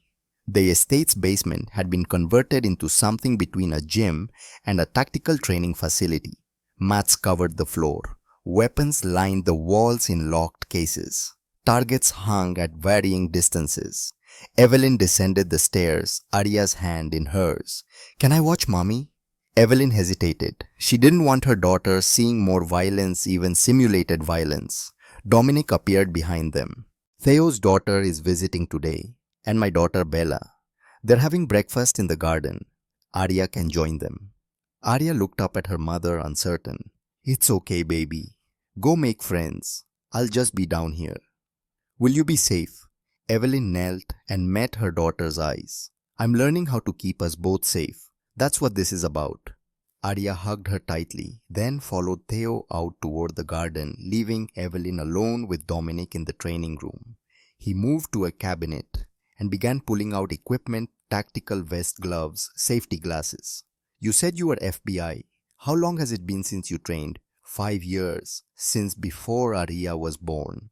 The estate's basement had been converted into something between a gym and a tactical training facility. Mats covered the floor. Weapons lined the walls in locked cases. Targets hung at varying distances. Evelyn descended the stairs, Arya's hand in hers. Can I watch Mommy? Evelyn hesitated. She didn't want her daughter seeing more violence, even simulated violence. Dominic appeared behind them. Theo's daughter is visiting today, and my daughter Bella. They're having breakfast in the garden. Arya can join them. Arya looked up at her mother, uncertain. It's okay, baby. Go make friends. I'll just be down here. Will you be safe? Evelyn knelt and met her daughter's eyes. I'm learning how to keep us both safe. That's what this is about. Arya hugged her tightly, then followed Theo out toward the garden, leaving Evelyn alone with Dominic in the training room. He moved to a cabinet and began pulling out equipment, tactical vest, gloves, safety glasses. You said you were FBI. How long has it been since you trained? 5 years, since before Arya was born.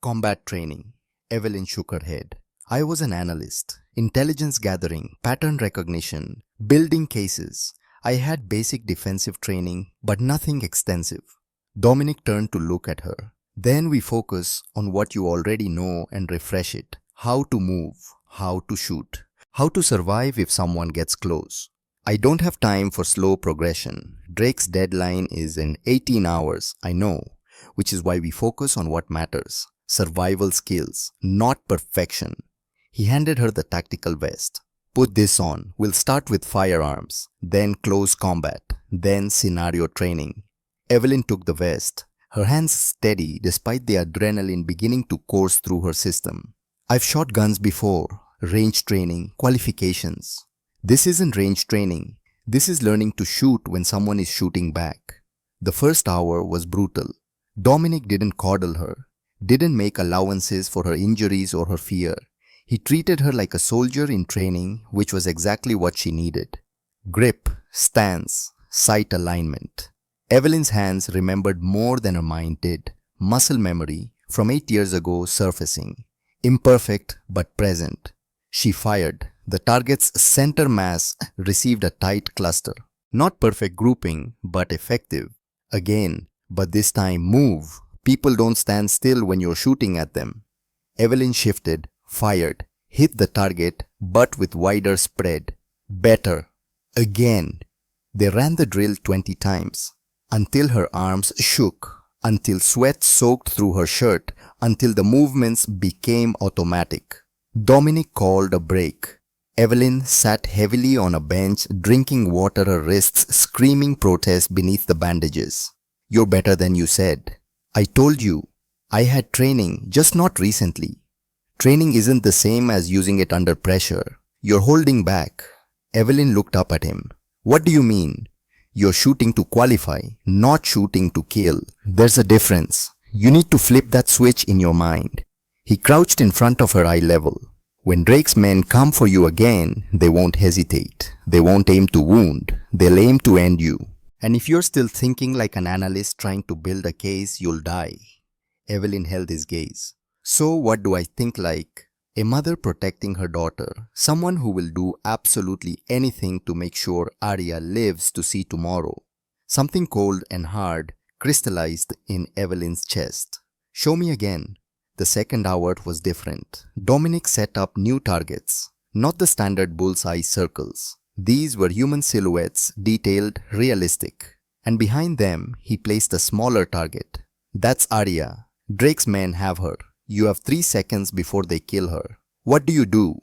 Combat training. Evelyn shook her head. I was an analyst. Intelligence gathering, pattern recognition, building cases. I had basic defensive training, but nothing extensive. Dominic turned to look at her. Then we focus on what you already know and refresh it. How to move, how to shoot, how to survive if someone gets close. I don't have time for slow progression. Drake's deadline is in 18 hours, I know, which is why we focus on what matters. Survival skills, not perfection. He handed her the tactical vest. Put this on. We'll start with firearms, then close combat, then scenario training. Evelyn took the vest, her hands steady despite the adrenaline beginning to course through her system. I've shot guns before, range training, qualifications. This isn't range training. This is learning to shoot when someone is shooting back. The first hour was brutal. Dominic didn't coddle her, didn't make allowances for her injuries or her fear. He treated her like a soldier in training, which was exactly what she needed. Grip, stance, sight alignment. Evelyn's hands remembered more than her mind did. Muscle memory from 8 years ago surfacing. Imperfect but present. She fired. The target's center mass received a tight cluster. Not perfect grouping, but effective. Again, but this time move. People don't stand still when you're shooting at them. Evelyn shifted, fired, hit the target, but with wider spread. Better. Again. They ran the drill 20 times. Until her arms shook, until sweat soaked through her shirt, until the movements became automatic. Dominic called a break. Evelyn sat heavily on a bench, drinking water, her wrists screaming protest beneath the bandages. You're better than you said. I told you. I had training, just not recently. Training isn't the same as using it under pressure. You're holding back. Evelyn looked up at him. What do you mean? You're shooting to qualify, not shooting to kill. There's a difference. You need to flip that switch in your mind. He crouched in front of her eye level. When Drake's men come for you again, they won't hesitate. They won't aim to wound. They'll aim to end you. And if you're still thinking like an analyst trying to build a case, you'll die. Evelyn held his gaze. So what do I think like? A mother protecting her daughter. Someone who will do absolutely anything to make sure Arya lives to see tomorrow. Something cold and hard crystallized in Evelyn's chest. Show me again. The second hour was different. Dominic set up new targets, not the standard bullseye circles. These were human silhouettes, detailed, realistic. And behind them, he placed a smaller target. That's Arya. Drake's men have her. You have 3 seconds before they kill her. What do you do?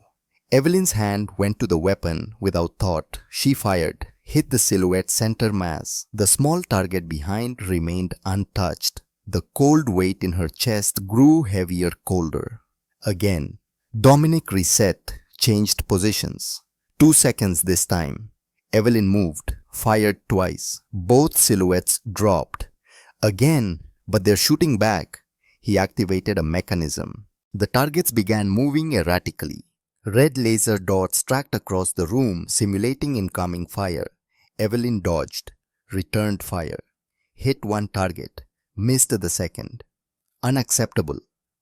Evelyn's hand went to the weapon without thought. She fired, hit the silhouette center mass. The small target behind remained untouched. The cold weight in her chest grew heavier, colder. Again, Dominic reset, changed positions. 2 seconds this time. Evelyn moved, fired twice. Both silhouettes dropped. Again, but they're shooting back. He activated a mechanism. The targets began moving erratically. Red laser dots tracked across the room, simulating incoming fire. Evelyn dodged, returned fire. Hit one target. Missed the second. Unacceptable.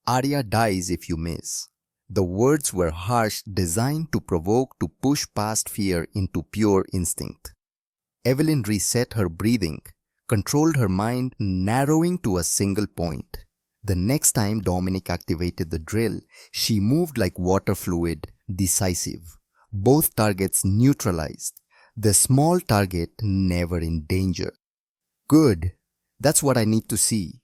Arya dies if you miss. The words were harsh, designed to provoke, to push past fear into pure instinct. Evelyn reset her breathing, controlled her mind, narrowing to a single point. The next time Dominic activated the drill, she moved like water fluid, decisive. Both targets neutralized. The small target never in danger. Good. That's what I need to see.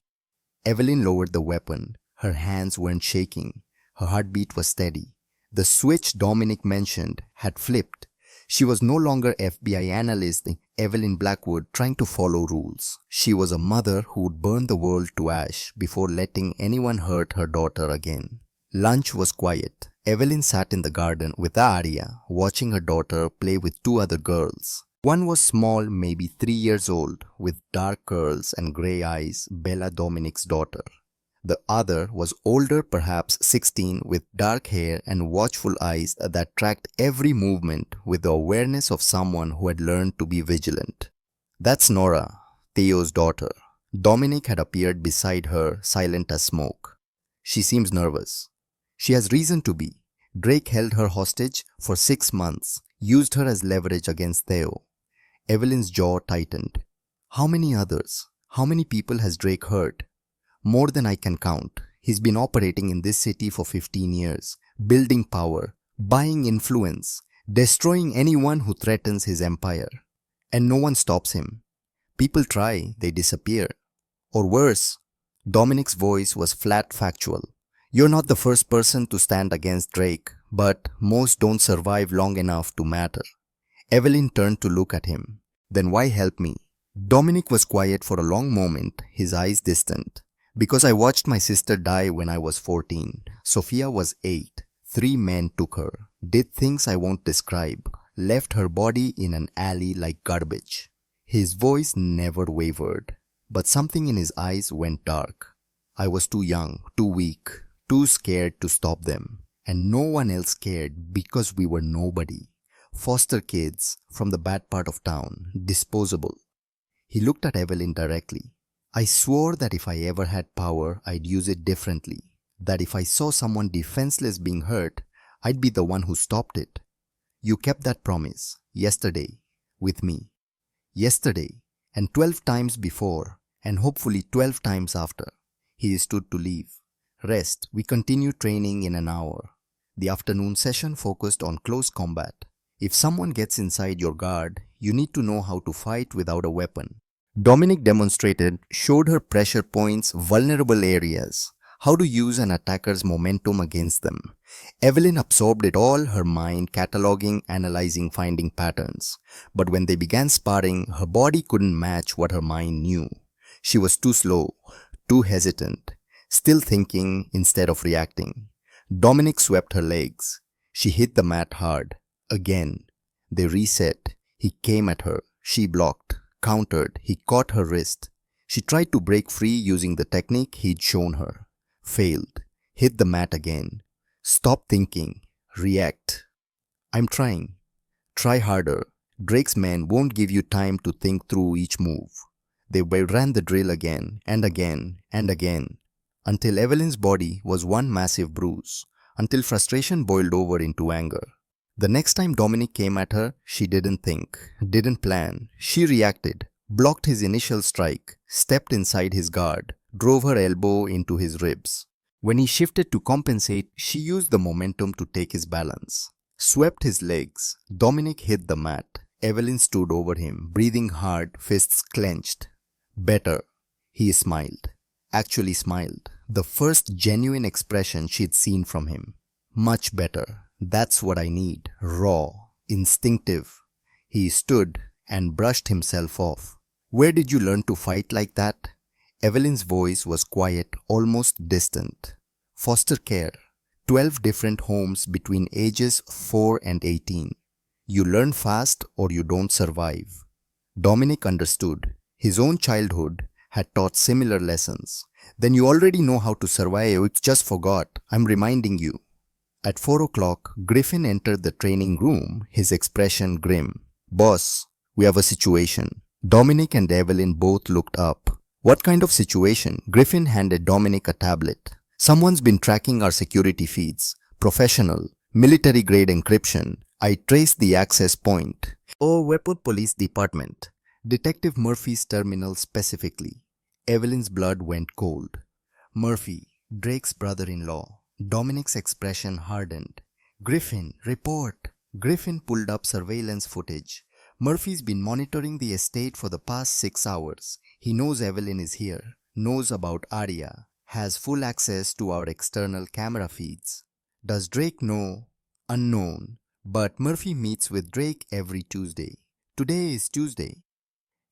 Evelyn lowered the weapon. Her hands weren't shaking. Her heartbeat was steady. The switch Dominic mentioned had flipped. She was no longer FBI analyst Evelyn Blackwood trying to follow rules. She was a mother who would burn the world to ash before letting anyone hurt her daughter again. Lunch was quiet. Evelyn sat in the garden with Arya, watching her daughter play with two other girls. One was small, maybe 3 years old, with dark curls and grey eyes, Bella Dominic's daughter. The other was older, perhaps 16, with dark hair and watchful eyes that tracked every movement with the awareness of someone who had learned to be vigilant. That's Nora, Theo's daughter. Dominic had appeared beside her, silent as smoke. She seems nervous. She has reason to be. Drake held her hostage for 6 months, used her as leverage against Theo. Evelyn's jaw tightened. How many others? How many people has Drake hurt? More than I can count. He's been operating in this city for 15 years, building power, buying influence, destroying anyone who threatens his empire. And no one stops him. People try, they disappear. Or worse, Dominic's voice was flat factual. You're not the first person to stand against Drake, but most don't survive long enough to matter. Evelyn turned to look at him. Then why help me? Dominic was quiet for a long moment, his eyes distant. Because I watched my sister die when I was 14. Sophia was 8. 3 men took her, did things I won't describe, left her body in an alley like garbage. His voice never wavered, but something in his eyes went dark. I was too young, too weak, too scared to stop them. And no one else cared because we were nobody. Foster kids from the bad part of town, disposable. He looked at Evelyn directly. I swore that if I ever had power, I'd use it differently. That if I saw someone defenseless being hurt, I'd be the one who stopped it. You kept that promise, yesterday, with me. Yesterday, and 12 times before, and hopefully 12 times after. He stood to leave. Rest, we continue training in an hour. The afternoon session focused on close combat. If someone gets inside your guard, you need to know how to fight without a weapon. Dominic demonstrated, showed her pressure points, vulnerable areas, how to use an attacker's momentum against them. Evelyn absorbed it all, her mind cataloging, analyzing, finding patterns. But when they began sparring, her body couldn't match what her mind knew. She was too slow, too hesitant, still thinking instead of reacting. Dominic swept her legs. She hit the mat hard. Again. They reset. He came at her. She blocked. Countered, he caught her wrist. She tried to break free using the technique he'd shown her. Failed. Hit the mat again. Stop thinking. React. I'm trying. Try harder. Drake's men won't give you time to think through each move. They ran the drill again and again and again, until Evelyn's body was one massive bruise, until frustration boiled over into anger. The next time Dominic came at her, she didn't think, didn't plan. She reacted, blocked his initial strike, stepped inside his guard, drove her elbow into his ribs. When he shifted to compensate, she used the momentum to take his balance. Swept his legs. Dominic hit the mat. Evelyn stood over him, breathing hard, fists clenched. Better. He smiled. Actually smiled. The first genuine expression she'd seen from him. Much better. That's what I need. Raw. Instinctive. He stood and brushed himself off. Where did you learn to fight like that? Evelyn's voice was quiet, almost distant. Foster care. 12 different homes between ages 4 and 18. You learn fast or you don't survive. Dominic understood. His own childhood had taught similar lessons. Then you already know how to survive. You just forgot. I'm reminding you. At 4 o'clock, Griffin entered the training room, his expression grim. Boss, we have a situation. Dominic and Evelyn both looked up. What kind of situation? Griffin handed Dominic a tablet. Someone's been tracking our security feeds. Professional, military-grade encryption. I traced the access point. Oh, Weapon Police Department. Detective Murphy's terminal specifically. Evelyn's blood went cold. Murphy, Drake's brother-in-law. Dominic's expression hardened. Griffin, report. Griffin pulled up surveillance footage. Murphy's been monitoring the estate for the past 6 hours. He knows Evelyn is here, knows about Arya, has full access to our external camera feeds. Does Drake know? Unknown. But Murphy meets with Drake every Tuesday. Today is Tuesday.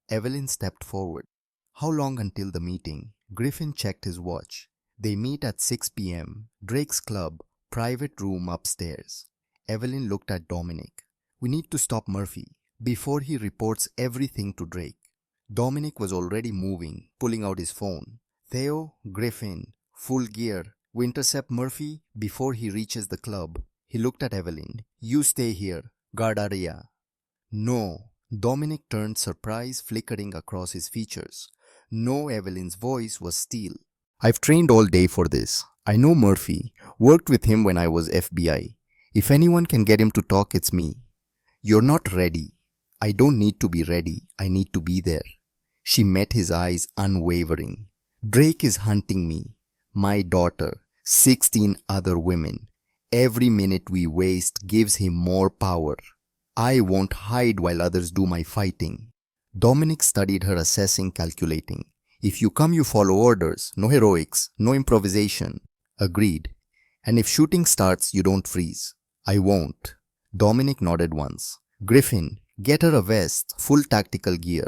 Evelyn stepped forward. How long until the meeting? Griffin checked his watch. They meet at 6 p.m. Drake's club, private room upstairs. Evelyn looked at Dominic. We need to stop Murphy before he reports everything to Drake. Dominic was already moving, pulling out his phone. Theo, Griffin, full gear. We intercept Murphy before he reaches the club. He looked at Evelyn. You stay here. Guard area. No. Dominic turned, surprise flickering across his features. No, Evelyn's voice was steel. I've trained all day for this. I know Murphy. Worked with him when I was FBI. If anyone can get him to talk, it's me. You're not ready. I don't need to be ready. I need to be there. She met his eyes unwavering. Drake is hunting me. My daughter. 16 other women. Every minute we waste gives him more power. I won't hide while others do my fighting. Dominic studied her, assessing, calculating. If you come, you follow orders. No heroics, no improvisation. Agreed. And if shooting starts, you don't freeze. I won't. Dominic nodded once. Griffin, get her a vest, full tactical gear.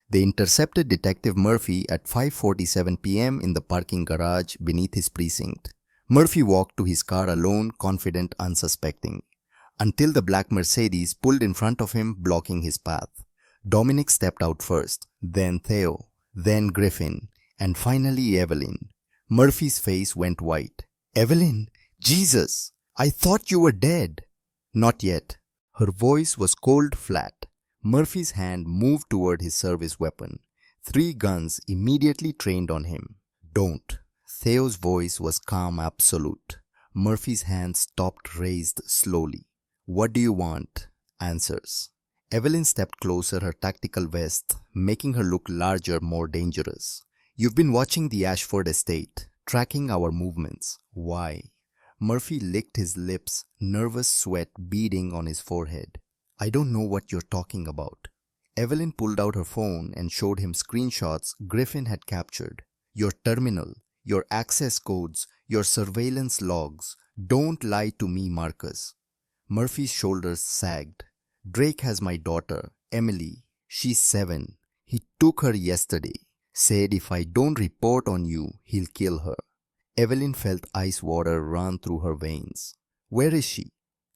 They intercepted Detective Murphy at 5:47 p.m. in the parking garage beneath his precinct. Murphy walked to his car alone, confident, unsuspecting, until the black Mercedes pulled in front of him, blocking his path. Dominic stepped out first, then Theo, then Griffin, and finally Evelyn. Murphy's face went white. Evelyn, Jesus, I thought you were dead. Not yet. Her voice was cold flat. Murphy's hand moved toward his service weapon. 3 guns immediately trained on him. Don't. Theo's voice was calm, absolute. Murphy's hand stopped, raised slowly. What do you want? Answers. Evelyn stepped closer, her tactical vest making her look larger, more dangerous. You've been watching the Ashford estate, tracking our movements. Why? Murphy licked his lips, nervous sweat beading on his forehead. I don't know what you're talking about. Evelyn pulled out her phone and showed him screenshots Griffin had captured. Your terminal, your access codes, your surveillance logs. Don't lie to me, Marcus. Murphy's shoulders sagged. Drake has my daughter, Emily. She's 7. He took her yesterday. Said if I don't report on you, he'll kill her. Evelyn felt ice water run through her veins. Where is she?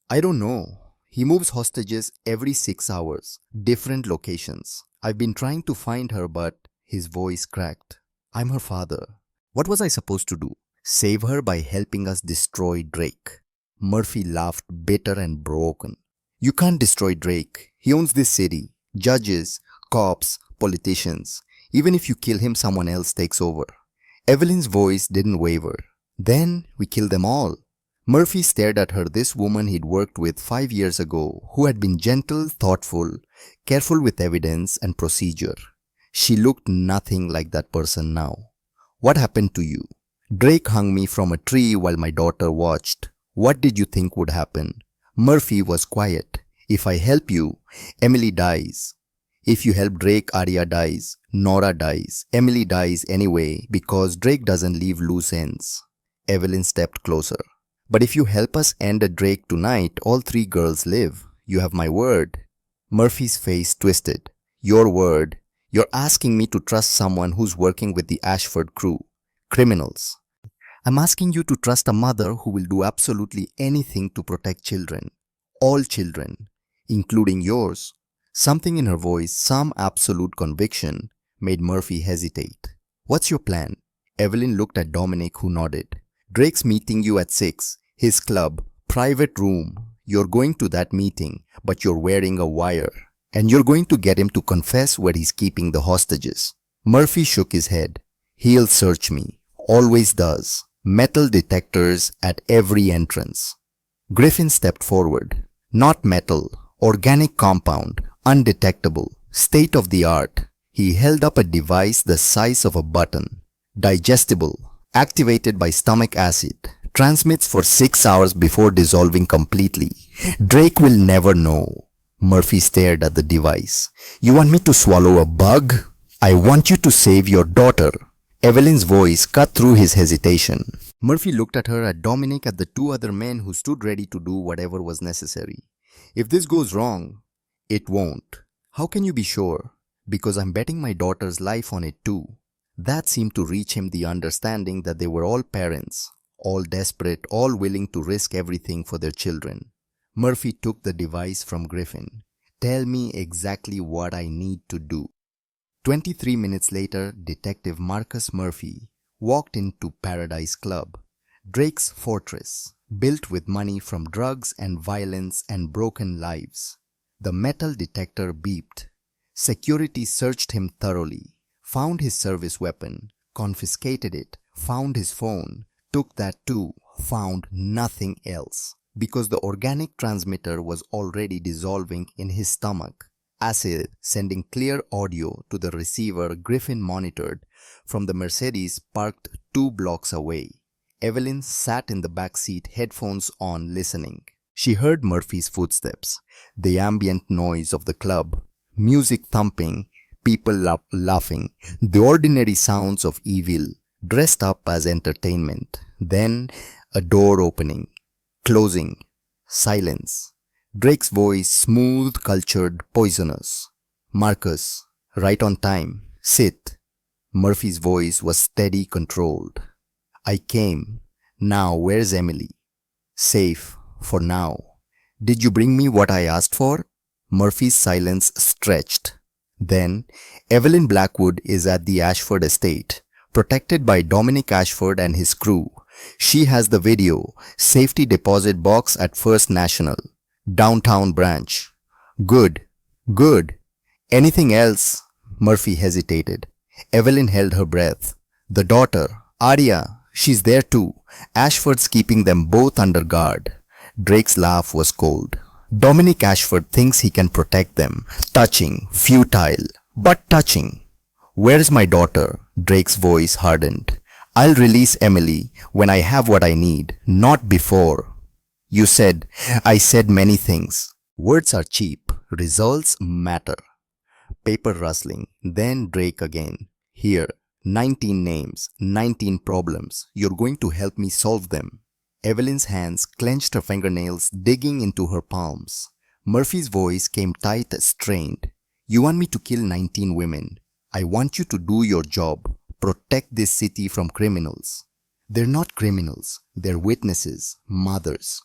I don't know. He moves hostages every 6 hours, different locations. I've been trying to find her, but his voice cracked. I'm her father. What was I supposed to do? Save her by helping us destroy Drake. Murphy laughed, bitter and broken. You can't destroy Drake. He owns this city. Judges, cops, politicians. Even if you kill him, someone else takes over. Evelyn's voice didn't waver. Then we kill them all. Murphy stared at her, this woman he'd worked with 5 years ago, who had been gentle, thoughtful, careful with evidence and procedure. She looked nothing like that person now. What happened to you? Drake hung me from a tree while my daughter watched. What did you think would happen? Murphy was quiet. If I help you, Emily dies. If you help Drake, Arya dies. Nora dies. Emily dies anyway because Drake doesn't leave loose ends. Evelyn stepped closer. But if you help us end a Drake tonight, all 3 girls live. You have my word. Murphy's face twisted. Your word? You're asking me to trust someone who's working with the Ashford crew. Criminals. I'm asking you to trust a mother who will do absolutely anything to protect children. All children, including yours. Something in her voice, some absolute conviction, made Murphy hesitate. What's your plan? Evelyn looked at Dominic, who nodded. Drake's meeting you at 6. His club, private room. You're going to that meeting, but you're wearing a wire. And you're going to get him to confess where he's keeping the hostages. Murphy shook his head. He'll search me. Always does. Metal detectors at every entrance. Griffin stepped forward. Not metal. Organic compound. Undetectable. State of the art. He held up a device the size of a button. Digestible. Activated by stomach acid. Transmits for 6 hours before dissolving completely. Drake will never know. Murphy stared at the device. You want me to swallow a bug? I want you to save your daughter. Evelyn's voice cut through his hesitation. Murphy looked at her, at Dominic, at the 2 other men who stood ready to do whatever was necessary. If this goes wrong, it won't. How can you be sure? Because I'm betting my daughter's life on it too. That seemed to reach him, the understanding that they were all parents, all desperate, all willing to risk everything for their children. Murphy took the device from Griffin. Tell me exactly what I need to do. 23 minutes later, Detective Marcus Murphy walked into Paradise Club, Drake's fortress, built with money from drugs and violence and broken lives. The metal detector beeped. Security searched him thoroughly, found his service weapon, confiscated it, found his phone, took that too, found nothing else. Because the organic transmitter was already dissolving in his stomach, acid sending clear audio to the receiver Griffin monitored from the Mercedes parked 2 blocks away. Evelyn sat in the back seat, headphones on, listening. She heard Murphy's footsteps, the ambient noise of the club, music thumping, people laughing, the ordinary sounds of evil, dressed up as entertainment. Then a door opening, closing, silence. Drake's voice, smooth, cultured, poisonous. Marcus, right on time. Sit. Murphy's voice was steady, controlled. I came. Now, where's Emily? Safe, for now. Did you bring me what I asked for? Murphy's silence stretched. Then, Evelyn Blackwood is at the Ashford estate, protected by Dominic Ashford and his crew. She has the video, safety deposit box at First National, downtown branch. Good, good. Anything else? Murphy hesitated. Evelyn held her breath. The daughter, Arya, she's there too. Ashford's keeping them both under guard. Drake's laugh was cold. Dominic Ashford thinks he can protect them. Touching, futile, but touching. Where's my daughter? Drake's voice hardened. I'll release Emily when I have what I need, not before. You said, I said many things. Words are cheap. Results matter. Paper rustling. Then Drake again. Here, 19 names, 19 problems. You're going to help me solve them. Evelyn's hands clenched, her fingernails digging into her palms. Murphy's voice came tight, strained. You want me to kill 19 women. I want you to do your job. Protect this city from criminals. They're not criminals. They're witnesses, mothers.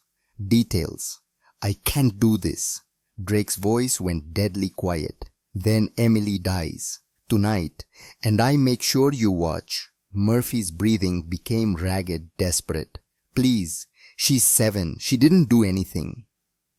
Details. I can't do this. Drake's voice went deadly quiet. Then Emily dies. Tonight. And I make sure you watch. Murphy's breathing became ragged, desperate. Please. She's 7. She didn't do anything.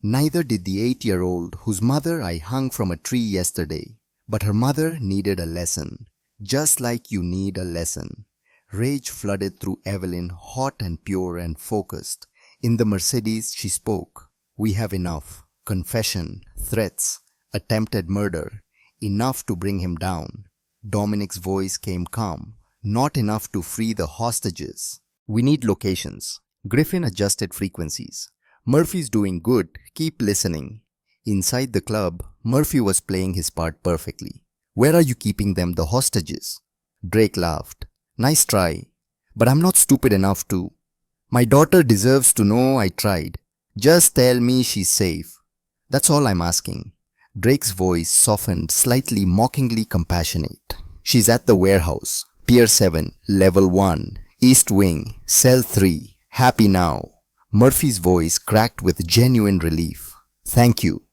Neither did the 8-year-old whose mother I hung from a tree yesterday. But her mother needed a lesson. Just like you need a lesson. Rage flooded through Evelyn, hot and pure and focused. In the Mercedes, she spoke. We have enough. Confession, threats, attempted murder. Enough to bring him down. Dominic's voice came calm. Not enough to free the hostages. We need locations. Griffin adjusted frequencies. Murphy's doing good. Keep listening. Inside the club, Murphy was playing his part perfectly. Where are you keeping them, the hostages? Drake laughed. Nice try. But I'm not stupid enough to. My daughter deserves to know I tried. Just tell me she's safe. That's all I'm asking. Drake's voice softened, slightly mockingly compassionate. She's at the warehouse. Pier 7, Level 1, East Wing, Cell 3. Happy now. Murphy's voice cracked with genuine relief. Thank you.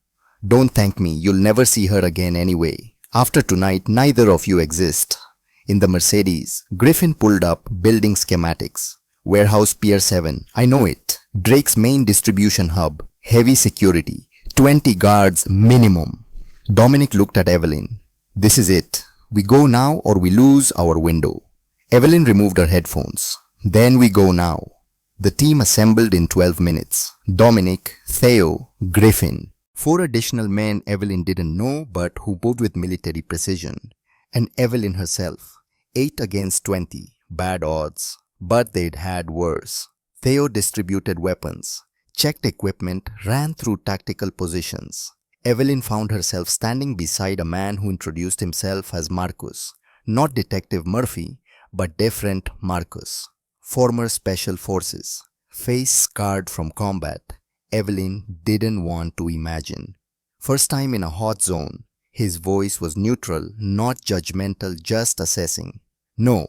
Don't thank me. You'll never see her again anyway. After tonight, neither of you exist. In the Mercedes, Griffin pulled up building schematics. Warehouse Pier 7. I know it. Drake's main distribution hub. Heavy security. 20 guards minimum. Dominic looked at Evelyn. This is it. We go now or we lose our window. Evelyn removed her headphones. Then we go now. The team assembled in 12 minutes. Dominic, Theo, Griffin. 4 additional men Evelyn didn't know but who moved with military precision. And Evelyn herself. 8 against 20. Bad odds. But they'd had worse. Theo distributed weapons, checked equipment, ran through tactical positions. Evelyn found herself standing beside a man who introduced himself as Marcus. Not Detective Murphy, but different Marcus. Former Special Forces. Face scarred from combat. Evelyn didn't want to imagine. First time in a hot zone, his voice was neutral, not judgmental, just assessing. No,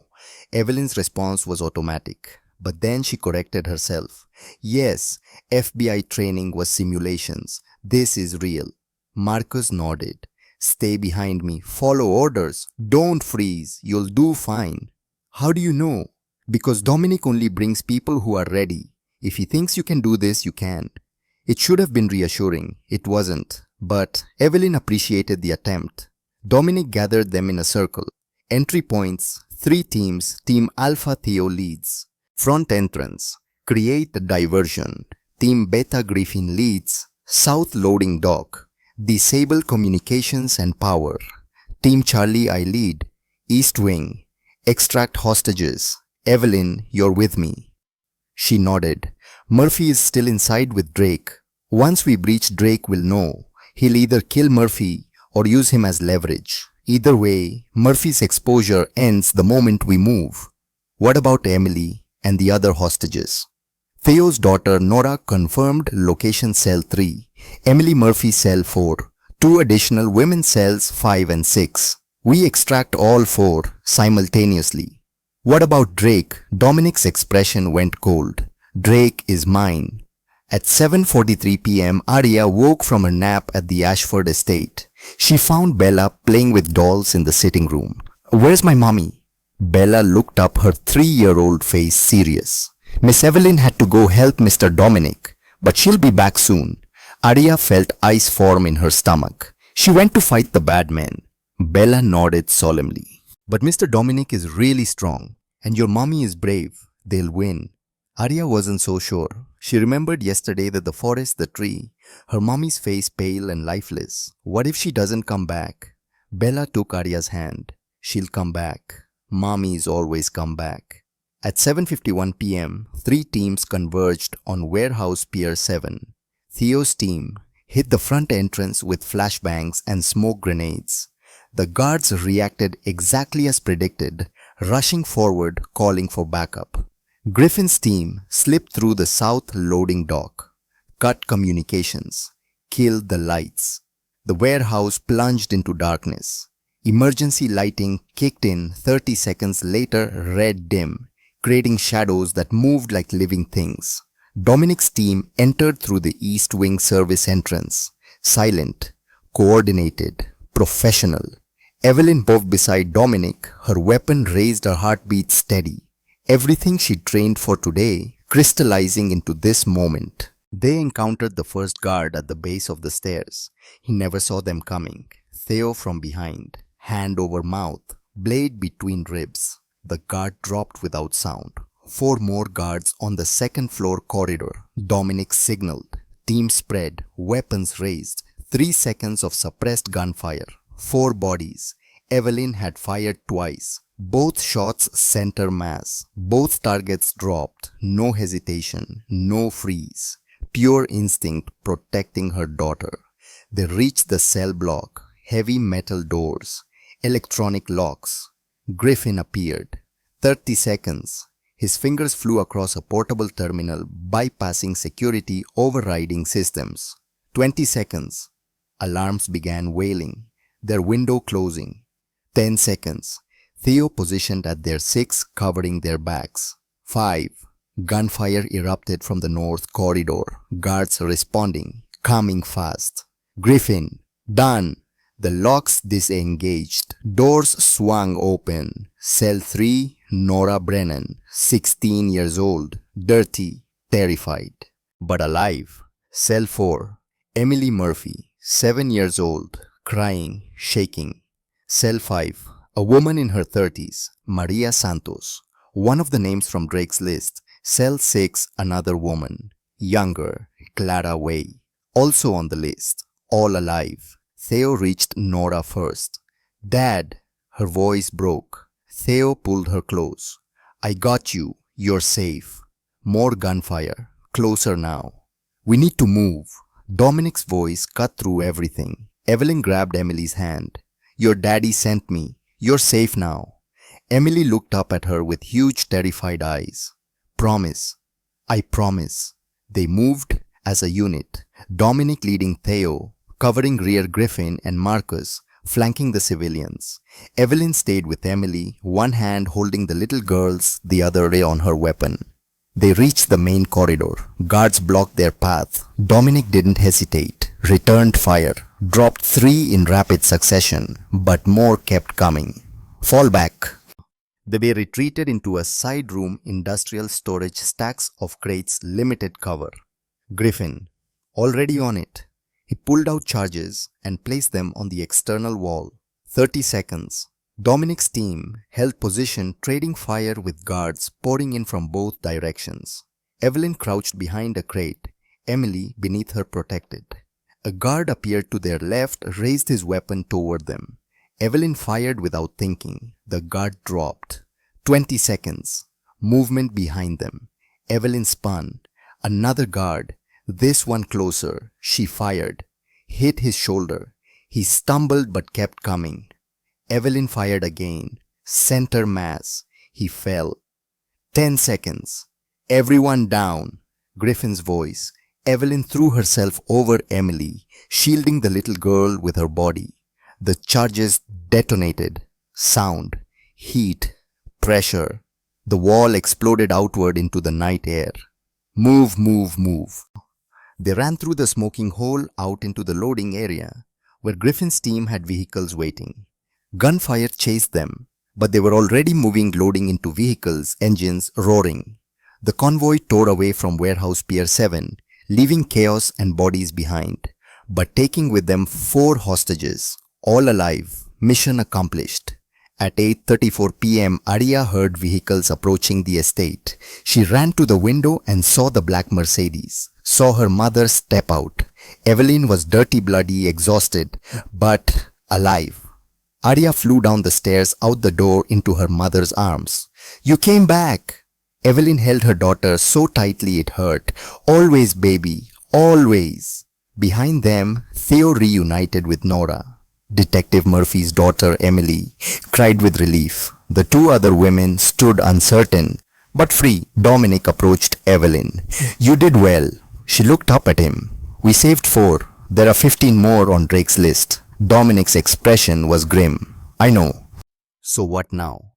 Evelyn's response was automatic. But then she corrected herself. Yes, FBI training was simulations. This is real. Marcus nodded. Stay behind me. Follow orders. Don't freeze. You'll do fine. How do you know? Because Dominic only brings people who are ready. If he thinks you can do this, you can. It should have been reassuring. It wasn't. But Evelyn appreciated the attempt. Dominic gathered them in a circle. Entry points, 3 teams, Team Alpha Theo leads. Front entrance, create a diversion. Team Beta Griffin leads. South loading dock, disable communications and power. Team Charlie I lead. East wing, extract hostages. Evelyn, you're with me. She nodded. Murphy is still inside with Drake. Once we breach, Drake will know. He'll either kill Murphy or use him as leverage. Either way, Murphy's exposure ends the moment we move. What about Emily and the other hostages? Theo's daughter Nora confirmed location cell 3, Emily Murphy cell 4, 2 additional women's cells 5 and 6. We extract all 4 simultaneously. What about Drake? Dominic's expression went cold. Drake is mine. At 7:43 p.m., Arya woke from her nap at the Ashford estate. She found Bella playing with dolls in the sitting room. Where's my mommy? Bella looked up, her 3-year-old face serious. Miss Evelyn had to go help Mr. Dominic, but she'll be back soon. Arya felt ice form in her stomach. She went to fight the bad men. Bella nodded solemnly. But Mr. Dominic is really strong, and your mommy is brave. They'll win. Arya wasn't so sure. She remembered yesterday that the forest, the tree, her mommy's face pale and lifeless. What if she doesn't come back? Bella took Arya's hand. She'll come back. Mommies always come back. At 7:51 p.m., 3 teams converged on Warehouse Pier 7. Theo's team hit the front entrance with flashbangs and smoke grenades. The guards reacted exactly as predicted, rushing forward, calling for backup. Griffin's team slipped through the south loading dock, cut communications, killed the lights. The warehouse plunged into darkness. Emergency lighting kicked in 30 seconds later, red dim, creating shadows that moved like living things. Dominic's team entered through the East Wing service entrance, silent, coordinated, professional. Evelyn moved beside Dominic, her weapon raised, her heartbeat steady. Everything she trained for today crystallizing into this moment. They encountered the first guard at the base of the stairs. He never saw them coming. Theo from behind, hand over mouth, blade between ribs. The guard dropped without sound. 4 more guards on the second floor corridor. Dominic signaled. Team spread, weapons raised. 3 seconds of suppressed gunfire. 4 bodies. Evelyn had fired twice. Both shots center mass. Both targets dropped. No hesitation. No freeze. Pure instinct protecting her daughter. They reached the cell block. Heavy metal doors. Electronic locks. Griffin appeared. 30 seconds. His fingers flew across a portable terminal, bypassing security overriding systems. 20 seconds. Alarms began wailing. Their window closing. 10 seconds. Theo positioned at their 6, covering their backs. 5. Gunfire erupted from the north corridor. Guards responding, coming fast. Griffin, done. The locks disengaged. Doors swung open. Cell 3, Nora Brennan, 16 years old, dirty, terrified, but alive. Cell 4, Emily Murphy, 7 years old, crying, shaking. Cell 5, a woman in her 30s, Maria Santos, one of the names from Drake's list. Cell 6, another woman, younger, Clara Way, also on the list, all alive. Theo reached Nora first. Dad, her voice broke. Theo pulled her close. I got you. You're safe. More gunfire. Closer now. We need to move. Dominic's voice cut through everything. Evelyn grabbed Emily's hand. Your daddy sent me. You're safe now. Emily looked up at her with huge, terrified eyes. Promise. I promise. They moved as a unit, Dominic leading Theo, covering rear Griffin and Marcus, flanking the civilians. Evelyn stayed with Emily, one hand holding the little girls, the other on her weapon. They reached the main corridor. Guards blocked their path. Dominic didn't hesitate, returned fire, dropped 3 in rapid succession, but more kept coming. Fall back. They were retreated into a side room, industrial storage, stacks of crates, limited cover. Griffin, already on it. He pulled out charges and placed them on the external wall. 30 seconds. Dominic's team held position, trading fire with guards pouring in from both directions. Evelyn crouched behind a crate, Emily beneath her protected. A guard appeared to their left, raised his weapon toward them. Evelyn fired without thinking. The guard dropped. 20 seconds. Movement behind them. Evelyn spun. Another guard. This one closer. She fired. Hit his shoulder. He stumbled but kept coming. Evelyn fired again. Center mass. He fell. 10 seconds. Everyone down. Griffin's voice. Evelyn threw herself over Emily, shielding the little girl with her body. The charges detonated. Sound. Heat. Pressure. The wall exploded outward into the night air. Move, move, move. They ran through the smoking hole out into the loading area, where Griffin's team had vehicles waiting. Gunfire chased them, but they were already moving, loading into vehicles, engines roaring. The convoy tore away from Warehouse Pier 7, leaving chaos and bodies behind, but taking with them 4 hostages, all alive. Mission accomplished. At 8:34 p.m., Arya heard vehicles approaching the estate. She ran to the window and saw the black Mercedes, saw her mother step out. Evelyn was dirty, bloody, exhausted, but alive. Arya flew down the stairs, out the door, into her mother's arms. "You came back!" Evelyn held her daughter so tightly it hurt. "Always, baby, always." Behind them, Theo reunited with Nora. Detective Murphy's daughter, Emily, cried with relief. The 2 other women stood uncertain, but free. Dominic approached Evelyn. "You did well." She looked up at him. "We saved 4. There are 15 more on Drake's list." Dominic's expression was grim. "I know." "So what now?"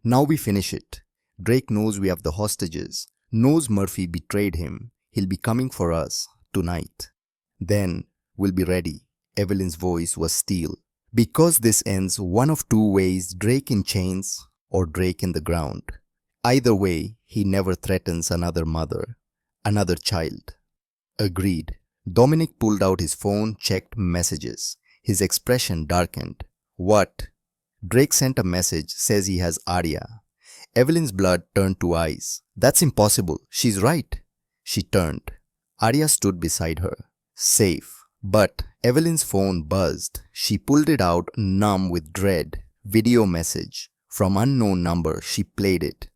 "Now we finish it. Drake knows we have the hostages, knows Murphy betrayed him. He'll be coming for us tonight. Then we'll be ready." Evelyn's voice was steel. "Because this ends one of 2 ways, Drake in chains or Drake in the ground. Either way, he never threatens another mother, another child." "Agreed." Dominic pulled out his phone, checked messages. His expression darkened. "What?" "Drake sent a message, says he has Arya." Evelyn's blood turned to ice. "That's impossible. She's right." She turned. Arya stood beside her. Safe. But Evelyn's phone buzzed. She pulled it out, numb with dread. Video message. From unknown number, she played it.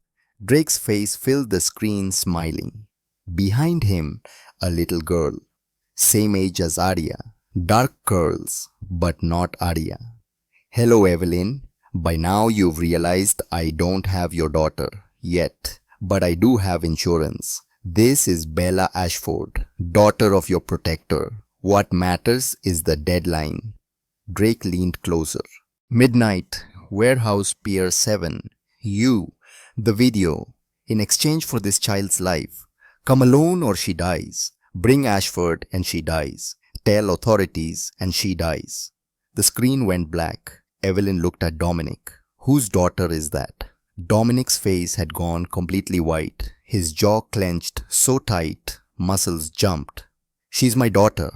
Drake's face filled the screen, smiling. Behind him, a little girl. Same age as Arya. Dark curls, but not Arya. "Hello, Evelyn. By now you've realized I don't have your daughter. Yet. But I do have insurance. This is Bella Ashford, daughter of your protector. What matters is the deadline." Drake leaned closer. "Midnight, Warehouse Pier 7. You, the video. In exchange for this child's life. Come alone or she dies. Bring Ashford and she dies. Tell authorities and she dies." The screen went black. Evelyn looked at Dominic. "Whose daughter is that?" Dominic's face had gone completely white. His jaw clenched so tight, muscles jumped. "She's my daughter."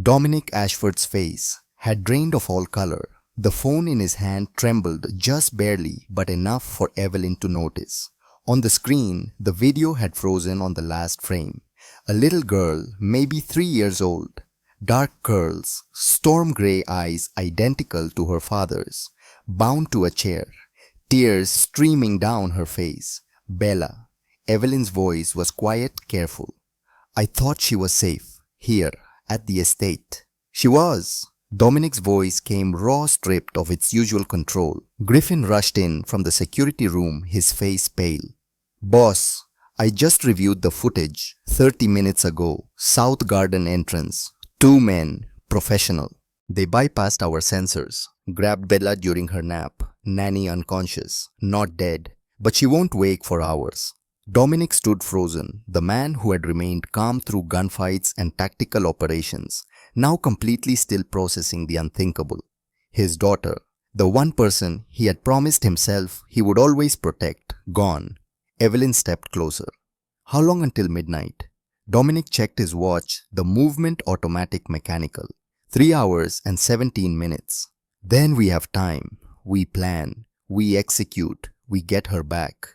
Dominic Ashford's face had drained of all color. The phone in his hand trembled just barely, but enough for Evelyn to notice. On the screen, the video had frozen on the last frame. A little girl, maybe 3 years old. Dark curls, storm grey eyes identical to her father's, bound to a chair. Tears streaming down her face. "Bella." Evelyn's voice was quiet, careful. "I thought she was safe. Here. At the estate." "She was." Dominic's voice came raw, stripped of its usual control. Griffin rushed in from the security room, his face pale. "Boss, I just reviewed the footage 30 minutes ago. South Garden entrance. 2 men, professional. They bypassed our sensors, grabbed Bella during her nap. Nanny unconscious, not dead, but she won't wake for hours. Dominic stood frozen, the man who had remained calm through gunfights and tactical operations, now completely still processing the unthinkable. His daughter, the one person he had promised himself he would always protect, gone. Evelyn stepped closer. How long until midnight? Dominic checked his watch, the movement automatic mechanical. 3 hours and 17 minutes. Then we have time. We plan. We execute. We get her back.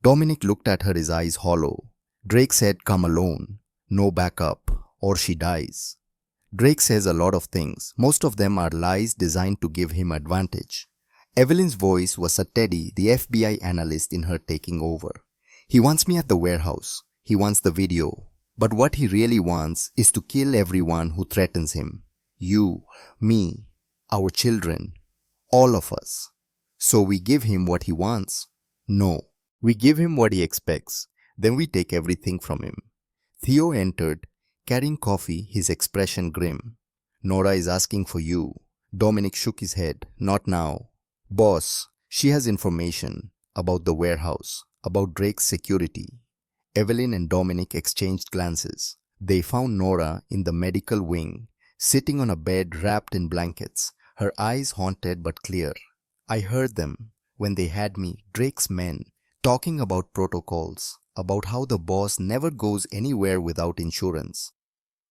Dominic looked at her, his eyes hollow. Drake said, "Come alone. No backup, or she dies." Drake says a lot of things. Most of them are lies designed to give him advantage. Evelyn's voice was a Teddy, the FBI analyst in her taking over. He wants me at the warehouse. He wants the video. But what he really wants is to kill everyone who threatens him. You, me, our children, all of us. So we give him what he wants? No. We give him what he expects. Then we take everything from him. Theo entered, carrying coffee, his expression grim. "Nora is asking for you." Dominic shook his head. "Not now." "Boss, she has information about the warehouse, about Drake's security." Evelyn and Dominic exchanged glances. They found Nora in the medical wing, sitting on a bed wrapped in blankets, her eyes haunted but clear. "I heard them when they had me, Drake's men, talking about protocols, about how the boss never goes anywhere without insurance."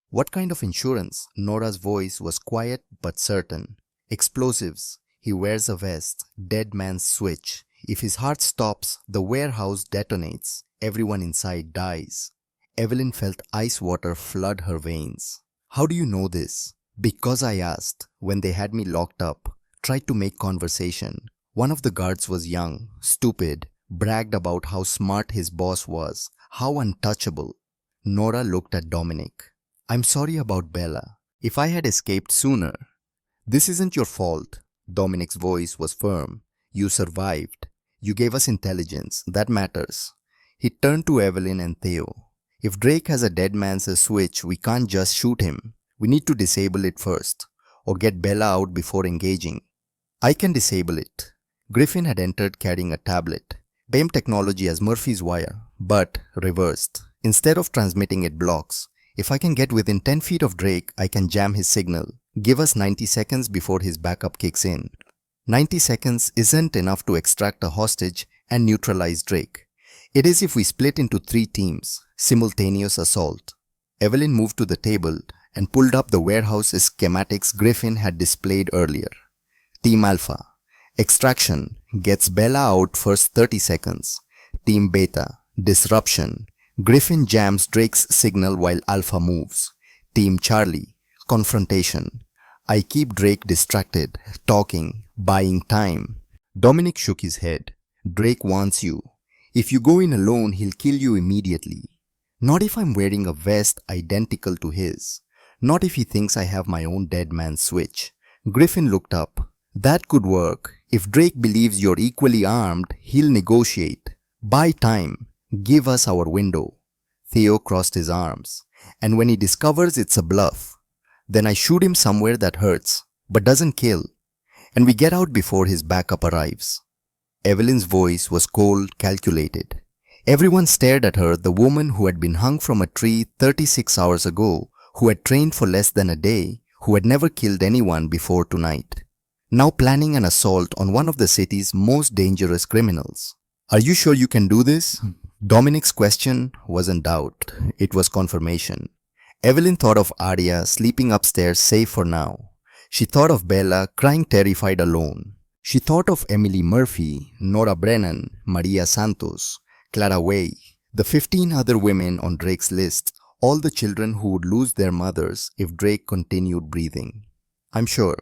"What kind of insurance?" Nora's voice was quiet but certain. "Explosives. He wears a vest. Dead man's switch. If his heart stops, the warehouse detonates. Everyone inside dies." Evelyn felt ice water flood her veins. "How do you know this?" "Because I asked when they had me locked up, tried to make conversation. One of the guards was young, stupid, bragged about how smart his boss was, how untouchable." Nora looked at Dominic. "I'm sorry about Bella. If I had escaped sooner." "This isn't your fault." Dominic's voice was firm. "You survived. You gave us intelligence. That matters." He turned to Evelyn and Theo. "If Drake has a dead man's switch, we can't just shoot him. We need to disable it first, or get Bella out before engaging." "I can disable it." Griffin had entered carrying a tablet. BAME technology as Murphy's wire, but reversed. Instead of transmitting, it blocks. If I can get within 10 feet of Drake, I can jam his signal. Give us 90 seconds before his backup kicks in. 90 seconds isn't enough to extract a hostage and neutralize Drake. It is if we split into 3 teams, simultaneous assault. Evelyn moved to the table and pulled up the warehouse schematics Griffin had displayed earlier. Team Alpha. Extraction gets Bella out first 30 seconds. Team Beta. Disruption. Griffin jams Drake's signal while Alpha moves. Team Charlie. Confrontation. I keep Drake distracted, talking, buying time. Dominic shook his head. "Drake wants you. If you go in alone, he'll kill you immediately. Not if I'm wearing a vest identical to his. Not if he thinks I have my own dead man's switch." Griffin looked up. "That could work. If Drake believes you're equally armed, he'll negotiate. Buy time. Give us our window." Theo crossed his arms. "And when he discovers it's a bluff, then I shoot him somewhere that hurts, but doesn't kill. And we get out before his backup arrives." Evelyn's voice was cold, calculated. Everyone stared at her, the woman who had been hung from a tree 36 hours ago, who had trained for less than a day, who had never killed anyone before tonight. Now planning an assault on one of the city's most dangerous criminals. "Are you sure you can do this?" Dominic's question wasn't doubt, it was confirmation. Evelyn thought of Arya sleeping upstairs safe for now. She thought of Bella crying terrified alone. She thought of Emily Murphy, Nora Brennan, Maria Santos, Clara Way, the 15 other women on Drake's list, all the children who would lose their mothers if Drake continued breathing. "I'm sure."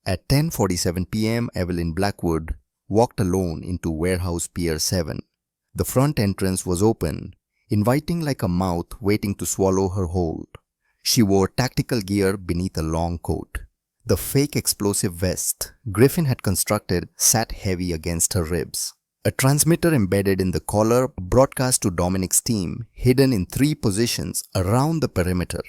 At 10:47 p.m., Evelyn Blackwood walked alone into Warehouse Pier 7. The front entrance was open, inviting like a mouth waiting to swallow her whole. She wore tactical gear beneath a long coat. The fake explosive vest Griffin had constructed sat heavy against her ribs. A transmitter embedded in the collar broadcast to Dominic's team, hidden in 3 positions around the perimeter.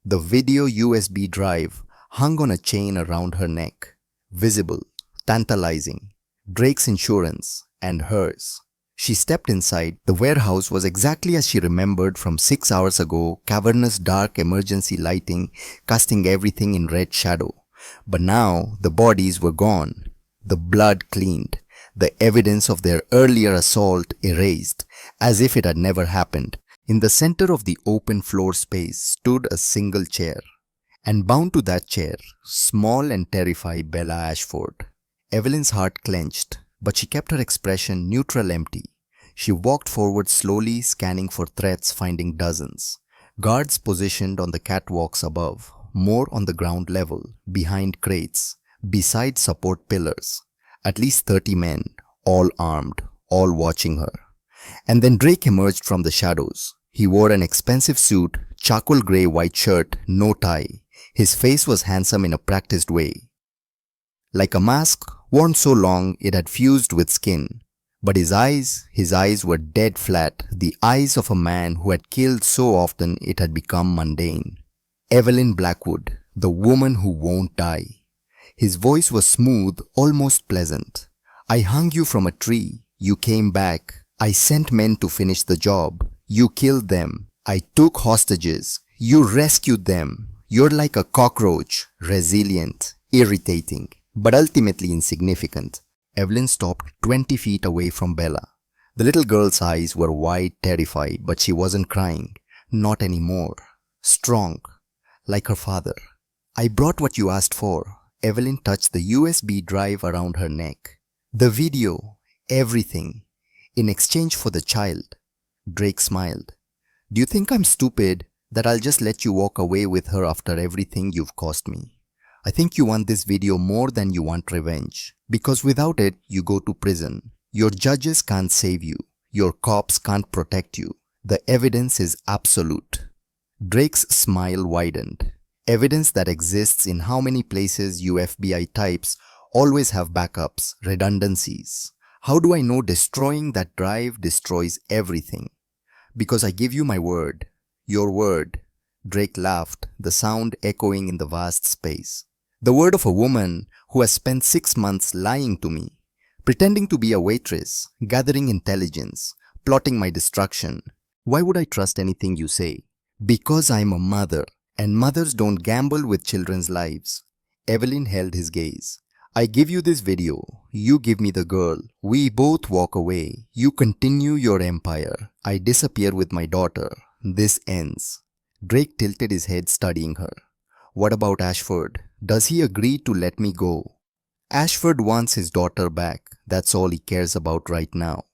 The video USB drive hung on a chain around her neck. Visible, tantalizing. Drake's insurance and hers. She stepped inside. The warehouse was exactly as she remembered from 6 hours ago, cavernous dark emergency lighting casting everything in red shadow. But now the bodies were gone, the blood cleaned, the evidence of their earlier assault erased, as if it had never happened. In the center of the open floor space stood a single chair, and bound to that chair, small and terrified Bella Ashford. Evelyn's heart clenched, but she kept her expression neutral empty. She walked forward slowly, scanning for threats, finding dozens. Guards positioned on the catwalks above, more on the ground level, behind crates, beside support pillars. At least 30 men, all armed, all watching her. And then Drake emerged from the shadows. He wore an expensive suit, charcoal grey white shirt, no tie. His face was handsome in a practiced way. Like a mask, worn so long it had fused with skin. But his eyes were dead flat, the eyes of a man who had killed so often it had become mundane. Evelyn Blackwood, the woman who won't die. His voice was smooth, almost pleasant. I hung you from a tree. You came back. I sent men to finish the job. You killed them. I took hostages. You rescued them. You're like a cockroach, resilient, irritating, but ultimately insignificant. Evelyn stopped 20 feet away from Bella. The little girl's eyes were wide, terrified, but she wasn't crying. Not anymore. Strong, like her father. I brought what you asked for. Evelyn touched the USB drive around her neck. The video, everything, in exchange for the child. Drake smiled. Do you think I'm stupid that I'll just let you walk away with her after everything you've cost me? I think you want this video more than you want revenge. Because without it, you go to prison. Your judges can't save you. Your cops can't protect you. The evidence is absolute. Drake's smile widened. Evidence that exists in how many places you FBI types always have backups, redundancies. How do I know destroying that drive destroys everything? Because I give you my word. Your word. Drake laughed, the sound echoing in the vast space. The word of a woman who has spent 6 months lying to me, pretending to be a waitress, gathering intelligence, plotting my destruction. Why would I trust anything you say? Because I'm a mother, and mothers don't gamble with children's lives. Evelyn held his gaze. I give you this video. You give me the girl. We both walk away. You continue your empire. I disappear with my daughter. This ends. Drake tilted his head, studying her. What about Ashford? Does he agree to let me go? Ashford wants his daughter back. That's all he cares about right now.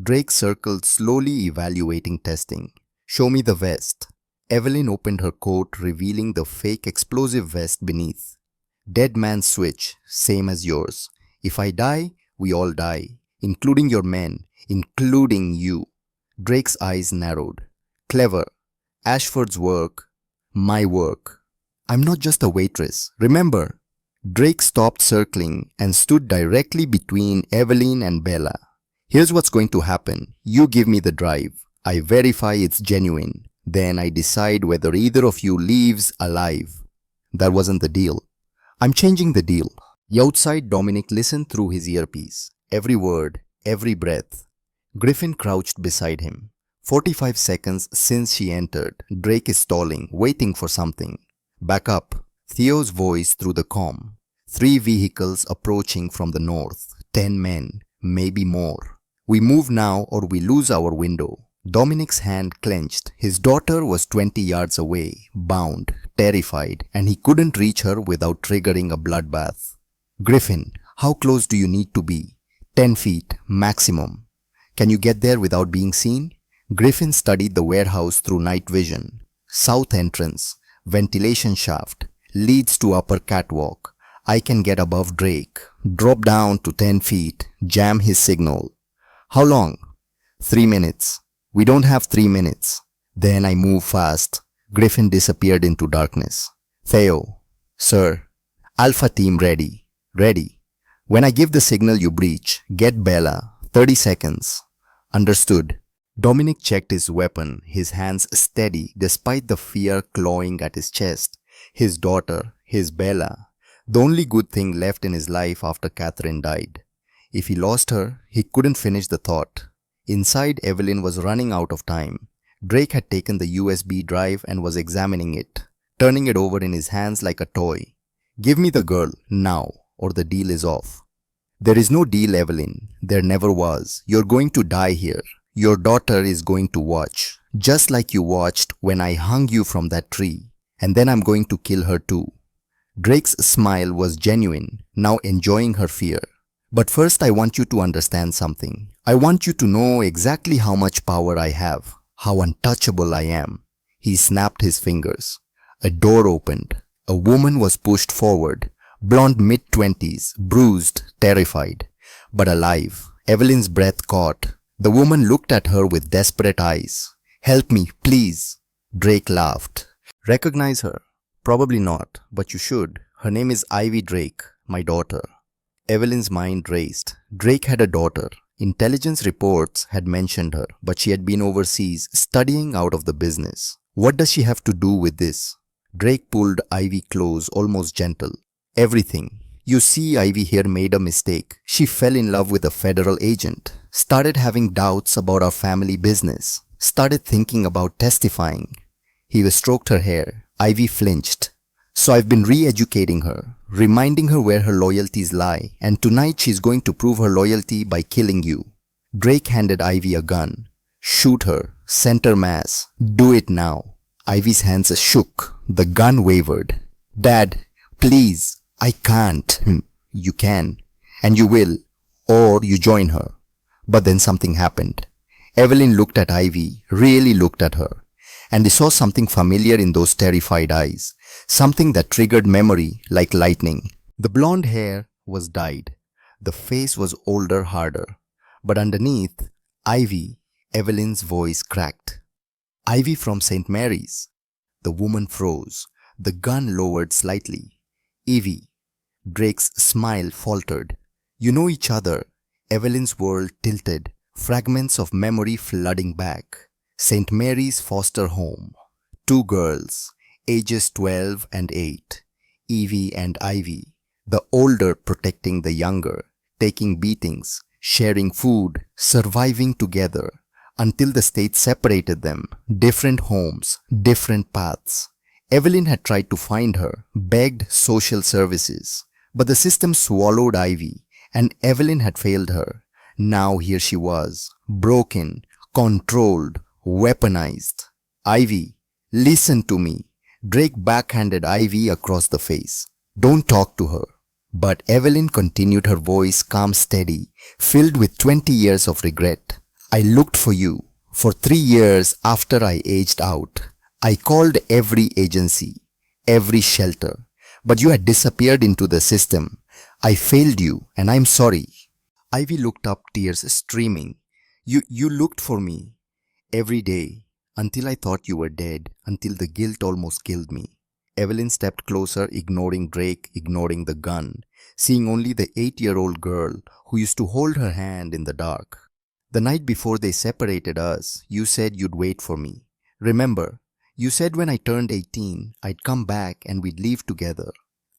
Drake circled, slowly evaluating testing. Show me the vest. Evelyn opened her coat, revealing the fake explosive vest beneath. Dead man's switch, same as yours. If I die, we all die, including your men, including you. Drake's eyes narrowed. Clever. Ashford's work, my work. I'm not just a waitress, remember? Drake stopped circling and stood directly between Evelyn and Bella. Here's what's going to happen. You give me the drive. I verify it's genuine. Then I decide whether either of you leaves alive. That wasn't the deal. I'm changing the deal. Outside, Dominic listened through his earpiece. Every word, every breath. Griffin crouched beside him. 45 seconds since she entered. Drake is stalling, waiting for something. Back up. Theo's voice through the comm. 3 vehicles approaching from the north. 10 men, maybe more. We move now or we lose our window. Dominic's hand clenched. His daughter was 20 yards away, bound, terrified, and he couldn't reach her without triggering a bloodbath. Griffin, how close do you need to be? 10 feet, maximum. Can you get there without being seen? Griffin studied the warehouse through night vision. South entrance, ventilation shaft, leads to upper catwalk. I can get above Drake, drop down to 10 feet, jam his signal. How long? 3 minutes. We don't have 3 minutes. Then I move fast. Griffin disappeared into darkness. Theo. Sir. Alpha team ready. Ready. When I give the signal you breach, get Bella. 30 seconds. Understood. Dominic checked his weapon, his hands steady despite the fear clawing at his chest. His daughter, his Bella, the only good thing left in his life after Catherine died. If he lost her, he couldn't finish the thought. Inside, Evelyn was running out of time. Drake had taken the USB drive and was examining it, turning it over in his hands like a toy. Give me the girl, now, or the deal is off. There is no deal, Evelyn. There never was. You're going to die here. Your daughter is going to watch, just like you watched when I hung you from that tree. And then I'm going to kill her too. Drake's smile was genuine, now enjoying her fear. But first I want you to understand something. I want you to know exactly how much power I have, how untouchable I am. He snapped his fingers. A door opened. A woman was pushed forward, blonde mid-20s, bruised, terrified, but alive. Evelyn's breath caught. The woman looked at her with desperate eyes. Help me, please. Drake laughed. Recognize her? Probably not, but you should. Her name is Ivy Drake, my daughter. Evelyn's mind raced. Drake had a daughter. Intelligence reports had mentioned her, but she had been overseas studying out of the business. What does she have to do with this? Drake pulled Ivy close, almost gentle. Everything. You see, Ivy here made a mistake. She fell in love with a federal agent, started having doubts about our family business, started thinking about testifying. He stroked her hair. Ivy flinched. So I've been re-educating her, reminding her where her loyalties lie, and tonight she's going to prove her loyalty by killing you. Drake handed Ivy a gun. Shoot her. Center mass. Do it now. Ivy's hands shook. The gun wavered. Dad, please. I can't. You can. And you will. Or you join her. But then something happened. Evelyn looked at Ivy, really looked at her. And he saw something familiar in those terrified eyes. Something that triggered memory like lightning. The blonde hair was dyed. The face was older, harder. But underneath, Ivy, Evelyn's voice cracked. Ivy from St. Mary's. The woman froze. The gun lowered slightly. Evie. Drake's smile faltered. You know each other. Evelyn's world tilted. Fragments of memory flooding back. St. Mary's foster home. Two girls, ages 12 and 8. Evie and Ivy. The older protecting the younger. Taking beatings. Sharing food. Surviving together. Until the state separated them. Different homes. Different paths. Evelyn had tried to find her. Begged social services. But the system swallowed Ivy. And Evelyn had failed her. Now here she was. Broken. Controlled. Weaponized. Ivy, listen to me. Drake backhanded Ivy across the face. Don't talk to her. But Evelyn continued, her voice calm, steady, filled with 20 years of regret. I looked for you. For 3 years after I aged out. I called every agency, every shelter. But you had disappeared into the system. I failed you, and I'm sorry. Ivy looked up, tears streaming. You looked for me. Every day, until I thought you were dead, until the guilt almost killed me. Evelyn stepped closer, ignoring Drake, ignoring the gun, seeing only the 8-year-old girl who used to hold her hand in the dark. The night before they separated us, you said you'd wait for me. Remember, you said when I turned 18, I'd come back and we'd leave together.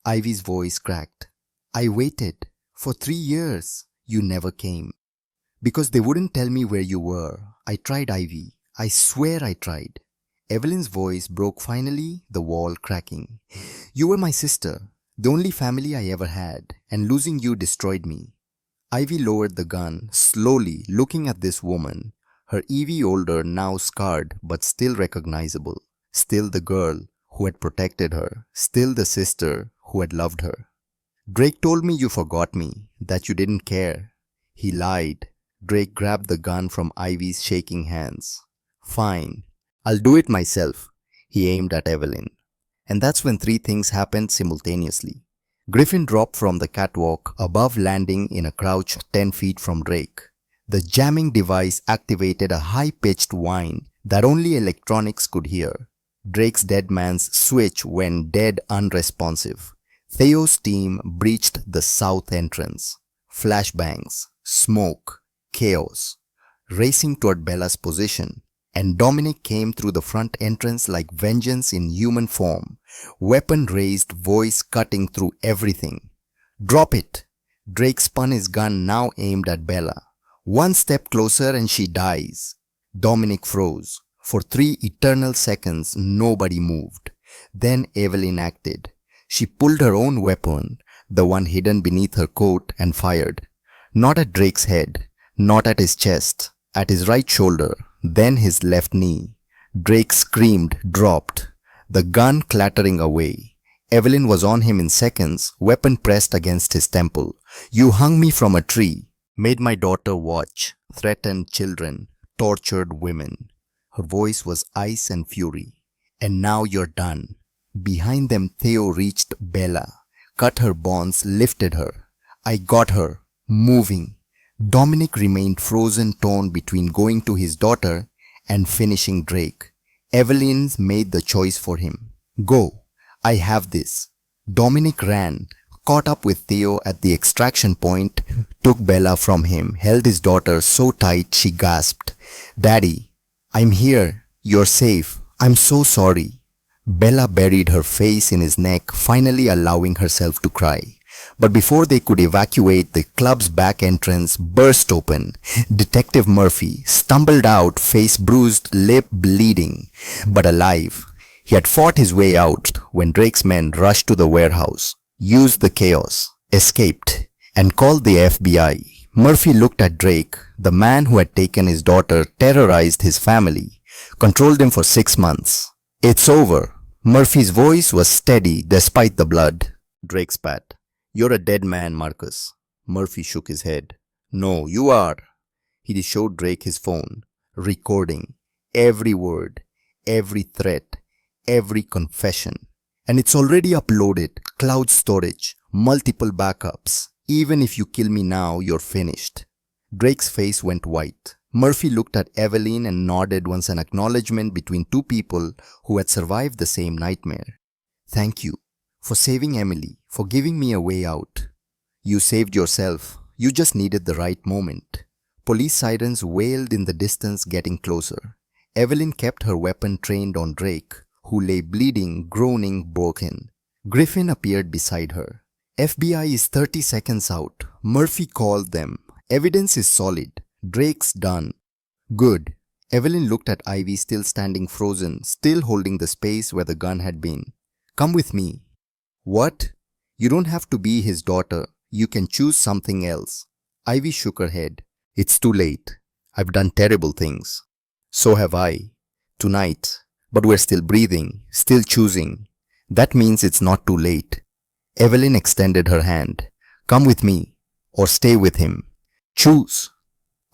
Ivy's voice cracked. I waited. For 3 years. You never came. Because they wouldn't tell me where you were. I tried, Ivy. I swear I tried. Evelyn's voice broke finally, the wall cracking. You were my sister, the only family I ever had, and losing you destroyed me. Ivy lowered the gun, slowly looking at this woman, her Evie older, now scarred, but still recognizable. Still the girl who had protected her, still the sister who had loved her. Drake told me you forgot me, that you didn't care. He lied. Drake grabbed the gun from Ivy's shaking hands. Fine. I'll do it myself. He aimed at Evelyn. And that's when 3 things happened simultaneously. Griffin dropped from the catwalk above, landing in a crouch 10 feet from Drake. The jamming device activated a high-pitched whine that only electronics could hear. Drake's dead man's switch went dead unresponsive. Theo's team breached the south entrance. Flashbangs, smoke, chaos, racing toward Bella's position, and Dominic came through the front entrance like vengeance in human form, weapon raised, voice cutting through everything. Drop it! Drake spun his gun, now aimed at Bella. One step closer and she dies. Dominic froze. For 3 eternal seconds, nobody moved. Then Evelyn acted. She pulled her own weapon, the one hidden beneath her coat, and fired. Not at Drake's head, not at his chest, at his right shoulder, then his left knee. Drake screamed, dropped, the gun clattering away. Evelyn was on him in seconds, weapon pressed against his temple. You hung me from a tree, made my daughter watch, threatened children, tortured women. Her voice was ice and fury. And now you're done. Behind them, Theo reached Bella, cut her bonds, lifted her. I got her, moving. Dominic remained frozen, torn between going to his daughter and finishing Drake. Evelyn made the choice for him. Go, I have this. Dominic ran, caught up with Theo at the extraction point, took Bella from him, held his daughter so tight she gasped. Daddy, I'm here. You're safe. I'm so sorry. Bella buried her face in his neck, finally allowing herself to cry. But before they could evacuate, the club's back entrance burst open. Detective Murphy stumbled out, face bruised, lip bleeding, but alive. He had fought his way out when Drake's men rushed to the warehouse, used the chaos, escaped, and called the FBI. Murphy looked at Drake, the man who had taken his daughter, terrorized his family, controlled him for 6 months. It's over. Murphy's voice was steady despite the blood. Drake spat. You're a dead man, Marcus. Murphy shook his head. No, you are. He showed Drake his phone, recording every word, every threat, every confession. And it's already uploaded, cloud storage, multiple backups. Even if you kill me now, you're finished. Drake's face went white. Murphy looked at Evelyn and nodded once, an acknowledgement between two people who had survived the same nightmare. Thank you for saving Emily, for giving me a way out. You saved yourself. You just needed the right moment. Police sirens wailed in the distance, getting closer. Evelyn kept her weapon trained on Drake, who lay bleeding, groaning, broken. Griffin appeared beside her. FBI is 30 seconds out. Murphy called them. Evidence is solid. Drake's done. Good. Evelyn looked at Ivy, still standing frozen, still holding the space where the gun had been. Come with me. What? You don't have to be his daughter. You can choose something else. Ivy shook her head. It's too late. I've done terrible things. So have I. Tonight. But we're still breathing, still choosing. That means it's not too late. Evelyn extended her hand. Come with me, or stay with him. Choose.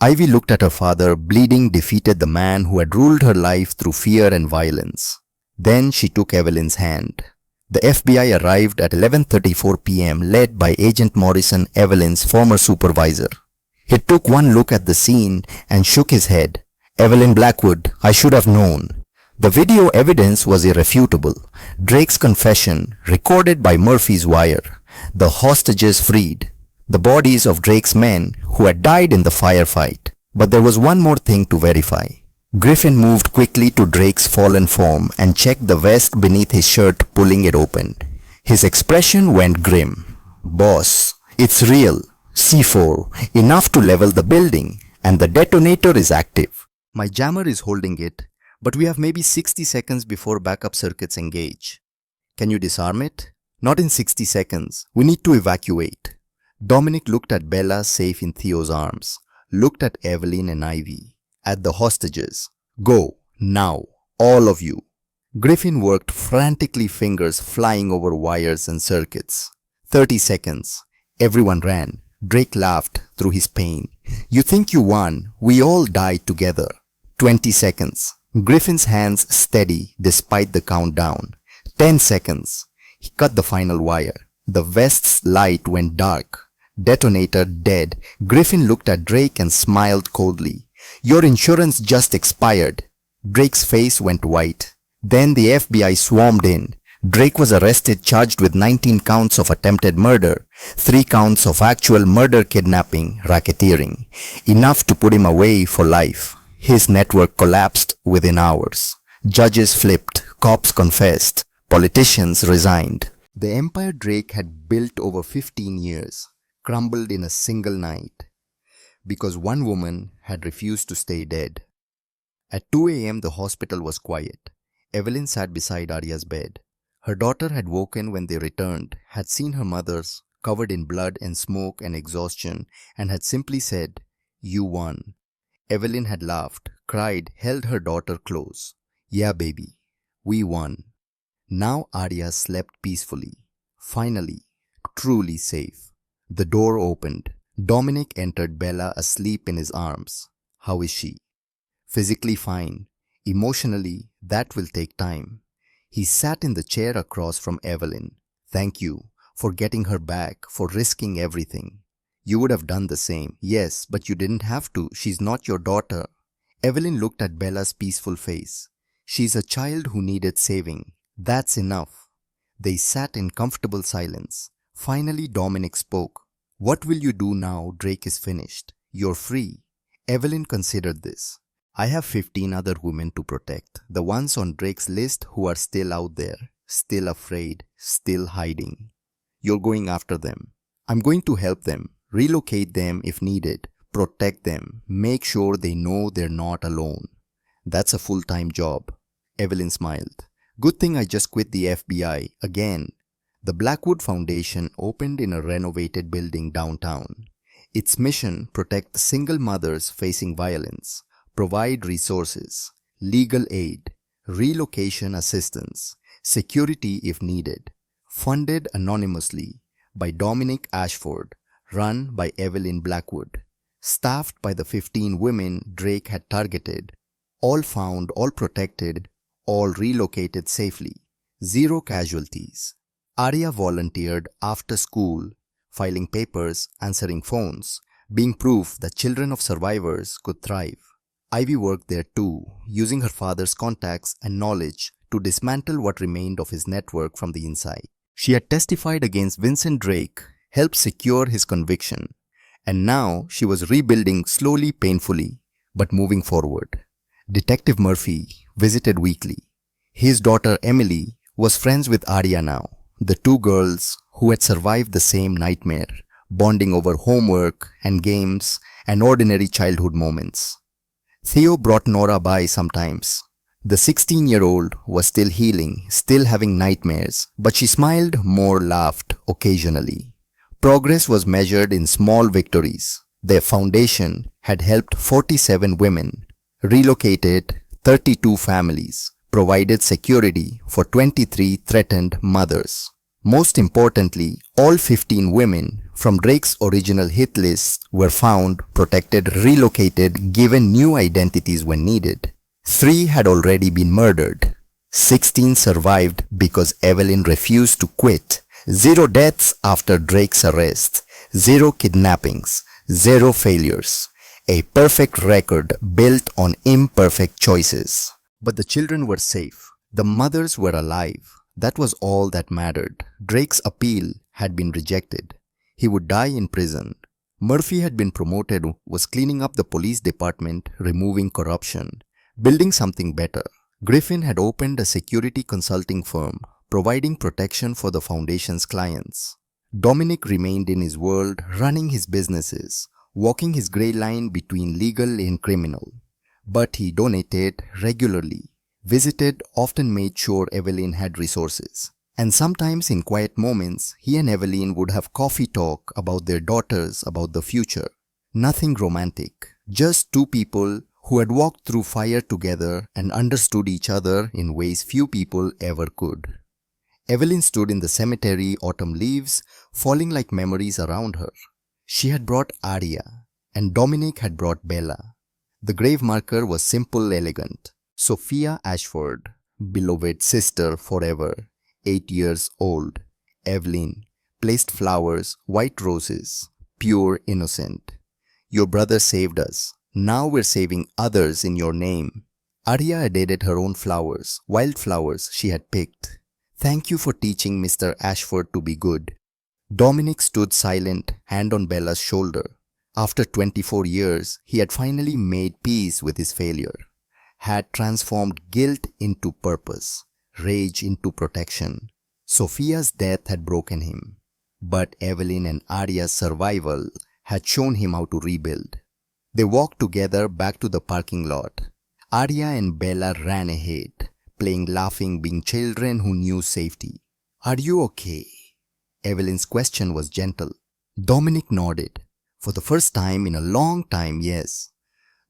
Ivy looked at her father, bleeding, defeated the man who had ruled her life through fear and violence. Then she took Evelyn's hand. The FBI arrived at 11:34 p.m., led by Agent Morrison, Evelyn's former supervisor. He took one look at the scene and shook his head. Evelyn Blackwood, I should have known. The video evidence was irrefutable. Drake's confession, recorded by Murphy's wire. The hostages freed. The bodies of Drake's men who had died in the firefight. But there was one more thing to verify. Griffin moved quickly to Drake's fallen form and checked the vest beneath his shirt, pulling it open. His expression went grim. Boss, it's real. C4, enough to level the building, and the detonator is active. My jammer is holding it, but we have maybe 60 seconds before backup circuits engage. Can you disarm it? Not in 60 seconds. We need to evacuate. Dominic looked at Bella, safe in Theo's arms, looked at Evelyn and Ivy, at the hostages. Go, now, all of you. Griffin worked frantically, fingers flying over wires and circuits. 30 seconds. Everyone ran. Drake laughed through his pain. You think you won? We all died together. 20 seconds. Griffin's hands steady despite the countdown. 10 seconds. He cut the final wire. The vest's light went dark. Detonator dead. Griffin looked at Drake and smiled coldly. Your insurance just expired. Drake's face went white. Then the FBI swarmed in. Drake was arrested charged with 19 counts of attempted murder, 3 counts of actual murder, kidnapping, racketeering, enough to put him away for life. His network collapsed within hours. Judges flipped, cops confessed, politicians resigned. The empire Drake had built over 15 years crumbled in a single night because one woman had refused to stay dead. At 2 a.m. the hospital was quiet. Evelyn sat beside Arya's bed. Her daughter had woken when they returned, had seen her mother's covered in blood and smoke and exhaustion, and had simply said, "You won." Evelyn had laughed, cried, held her daughter close. "Yeah, baby, we won." Now Arya slept peacefully, finally, truly safe. The door opened. Dominic entered, Bella asleep in his arms. How is she? Physically fine. Emotionally, that will take time. He sat in the chair across from Evelyn. "Thank you for getting her back, for risking everything. You would have done the same." "Yes, but you didn't have to. She's not your daughter." Evelyn looked at Bella's peaceful face. "She's a child who needed saving. That's enough." They sat in comfortable silence. Finally, Dominic spoke. "What will you do now Drake is finished? You're free." Evelyn considered this. "I have 15 other women to protect, the ones on Drake's list who are still out there, still afraid, still hiding. You're going after them. I'm going to help them, relocate them if needed, protect them, make sure they know they're not alone." "That's a full-time job." Evelyn smiled. "Good thing I just quit the FBI again." The Blackwood Foundation opened in a renovated building downtown. Its mission: protect single mothers facing violence, provide resources, legal aid, relocation assistance, security if needed. Funded anonymously by Dominic Ashford, run by Evelyn Blackwood. Staffed by the 15 women Drake had targeted. All found, all protected, all relocated safely. 0 casualties. Arya volunteered after school, filing papers, answering phones, being proof that children of survivors could thrive. Ivy worked there too, using her father's contacts and knowledge to dismantle what remained of his network from the inside. She had testified against Vincent Drake, helped secure his conviction, and now she was rebuilding slowly, painfully, but moving forward. Detective Murphy visited weekly. His daughter Emily was friends with Arya now, the 2 girls who had survived the same nightmare, bonding over homework and games and ordinary childhood moments. Theo brought Nora by sometimes. The 16-year-old was still healing, still having nightmares, but she smiled more, laughed occasionally. Progress was measured in small victories. Their foundation had helped 47 women, relocated 32 families, provided security for 23 threatened mothers. Most importantly, all 15 women from Drake's original hit list were found, protected, relocated, given new identities when needed. 3 had already been murdered. 16 survived because Evelyn refused to quit. 0 deaths after Drake's arrest. 0 kidnappings. 0 failures. A perfect record built on imperfect choices. But the children were safe. The mothers were alive. That was all that mattered. Drake's appeal had been rejected. He would die in prison. Murphy had been promoted, was cleaning up the police department, removing corruption, building something better. Griffin had opened a security consulting firm, providing protection for the foundation's clients. Dominic remained in his world, running his businesses, walking his grey line between legal and criminal. But he donated regularly, visited, often made sure Evelyn had resources. And sometimes in quiet moments, he and Evelyn would have coffee talk about their daughters, about the future. Nothing romantic, just 2 people who had walked through fire together and understood each other in ways few people ever could. Evelyn stood in the cemetery, autumn leaves falling like memories around her. She had brought Arya, and Dominic had brought Bella. The grave marker was simple, elegant. Sophia Ashford, beloved sister forever, 8 years old. Evelyn, placed flowers, white roses, pure, innocent. Your brother saved us. Now we're saving others in your name. Arya had added her own flowers, wildflowers she had picked. Thank you for teaching Mr. Ashford to be good. Dominic stood silent, hand on Bella's shoulder. After 24 years, he had finally made peace with his failure, had transformed guilt into purpose, rage into protection. Sophia's death had broken him, but Evelyn and Arya's survival had shown him how to rebuild. They walked together back to the parking lot. Arya and Bella ran ahead, playing laughing, being children who knew safety. Are you okay? Evelyn's question was gentle. Dominic nodded. For the first time in a long time, yes.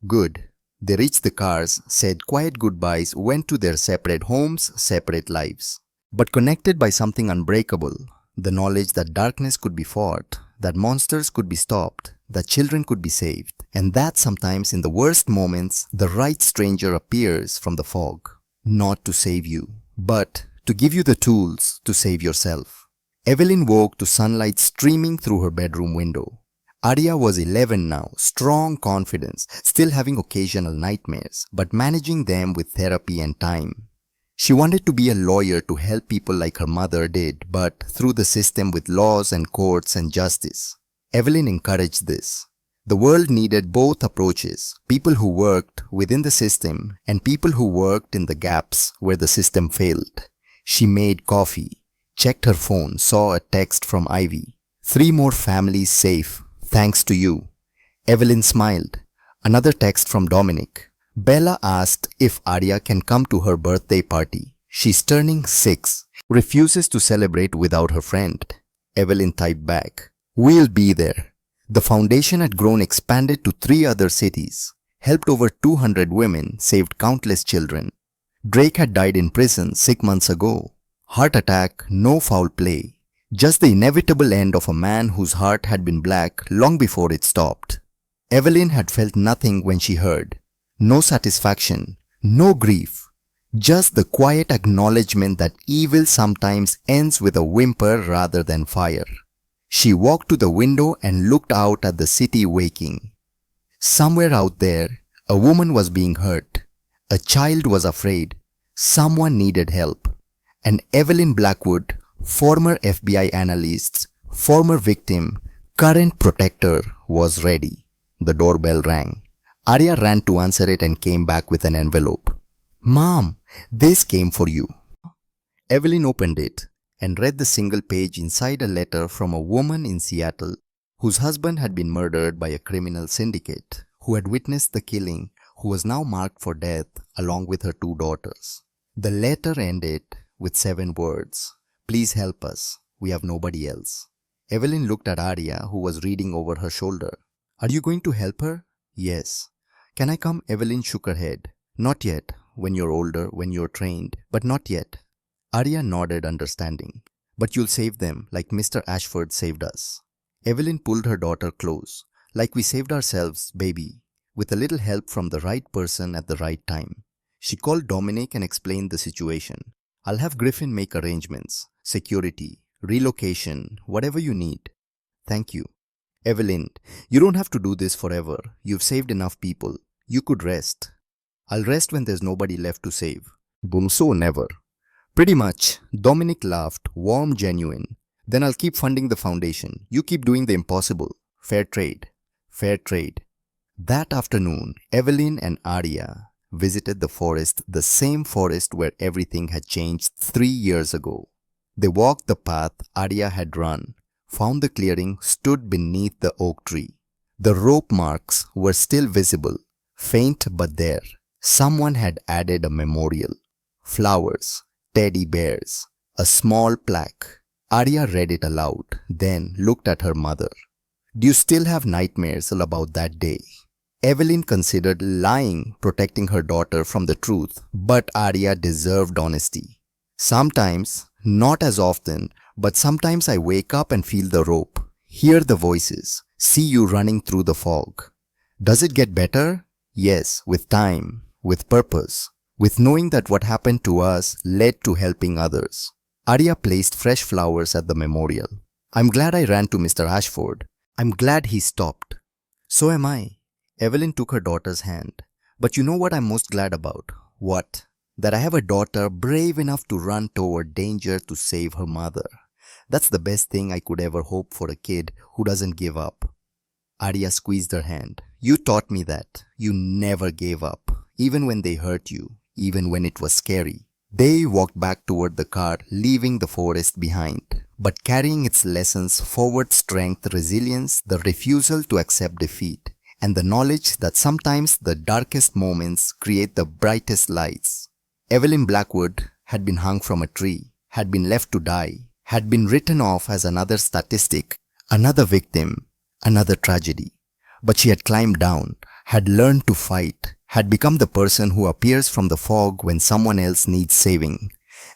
Good. They reached the cars, said quiet goodbyes, went to their separate homes, separate lives. But connected by something unbreakable, the knowledge that darkness could be fought, that monsters could be stopped, that children could be saved, and that sometimes in the worst moments, the right stranger appears from the fog, not to save you, but to give you the tools to save yourself. Evelyn woke to sunlight streaming through her bedroom window. Arya was 11 now, strong confidence, still having occasional nightmares, but managing them with therapy and time. She wanted to be a lawyer to help people like her mother did, but through the system with laws and courts and justice. Evelyn encouraged this. The world needed both approaches, people who worked within the system and people who worked in the gaps where the system failed. She made coffee, checked her phone, saw a text from Ivy. 3 more families safe, thanks to you. Evelyn smiled. Another text from Dominic. Bella asked if Arya can come to her birthday party. She's turning 6, refuses to celebrate without her friend. Evelyn typed back. We'll be there. The foundation had grown, expanded to 3 other cities, helped over 200 women, saved countless children. Drake had died in prison 6 months ago. Heart attack, no foul play. Just the inevitable end of a man whose heart had been black long before it stopped. Evelyn had felt nothing when she heard. No satisfaction, no grief. Just the quiet acknowledgement that evil sometimes ends with a whimper rather than fire. She walked to the window and looked out at the city waking. Somewhere out there, a woman was being hurt. A child was afraid. Someone needed help. And Evelyn Blackwood, former FBI analyst, former victim, current protector, was ready. The doorbell rang. Arya ran to answer it and came back with an envelope. Mom, this came for you. Evelyn opened it and read the single page inside a letter from a woman in Seattle whose husband had been murdered by a criminal syndicate, who had witnessed the killing, who was now marked for death along with her 2 daughters. The letter ended with 7 words. Please help us. We have nobody else. Evelyn looked at Arya, who was reading over her shoulder. Are you going to help her? Yes. Can I come? Evelyn shook her head. Not yet. When you're older, when you're trained, but not yet. Arya nodded, understanding. But you'll save them, like Mr. Ashford saved us. Evelyn pulled her daughter close. Like we saved ourselves, baby, with a little help from the right person at the right time. She called Dominic and explained the situation. I'll have Griffin make arrangements, security, relocation, whatever you need. Thank you. Evelyn, you don't have to do this forever. You've saved enough people. You could rest. I'll rest when there's nobody left to save. Bumso never. Pretty much. Dominic laughed, warm, genuine. Then I'll keep funding the foundation. You keep doing the impossible. Fair trade. Fair trade. That afternoon, Evelyn and Arya visited the forest, the same forest where everything had changed 3 years ago. They walked the path Arya had run, found the clearing, stood beneath the oak tree. The rope marks were still visible, faint but there. Someone had added a memorial. Flowers, teddy bears, a small plaque. Arya read it aloud, then looked at her mother. Do you still have nightmares about that day? Evelyn considered lying, protecting her daughter from the truth, but Arya deserved honesty. Sometimes, not as often, but sometimes I wake up and feel the rope, hear the voices, see you running through the fog. Does it get better? Yes, with time, with purpose, with knowing that what happened to us led to helping others. Arya placed fresh flowers at the memorial. I'm glad I ran to Mr. Ashford. I'm glad he stopped. So am I. Evelyn took her daughter's hand. But you know what I'm most glad about? What? That I have a daughter brave enough to run toward danger to save her mother. That's the best thing I could ever hope for a kid who doesn't give up. Arya squeezed her hand. You taught me that. You never gave up, even when they hurt you, even when it was scary. They walked back toward the car, leaving the forest behind, but carrying its lessons forward: strength, resilience, the refusal to accept defeat, and the knowledge that sometimes the darkest moments create the brightest lights. Evelyn Blackwood had been hung from a tree, had been left to die, had been written off as another statistic, another victim, another tragedy. But she had climbed down, had learned to fight, had become the person who appears from the fog when someone else needs saving.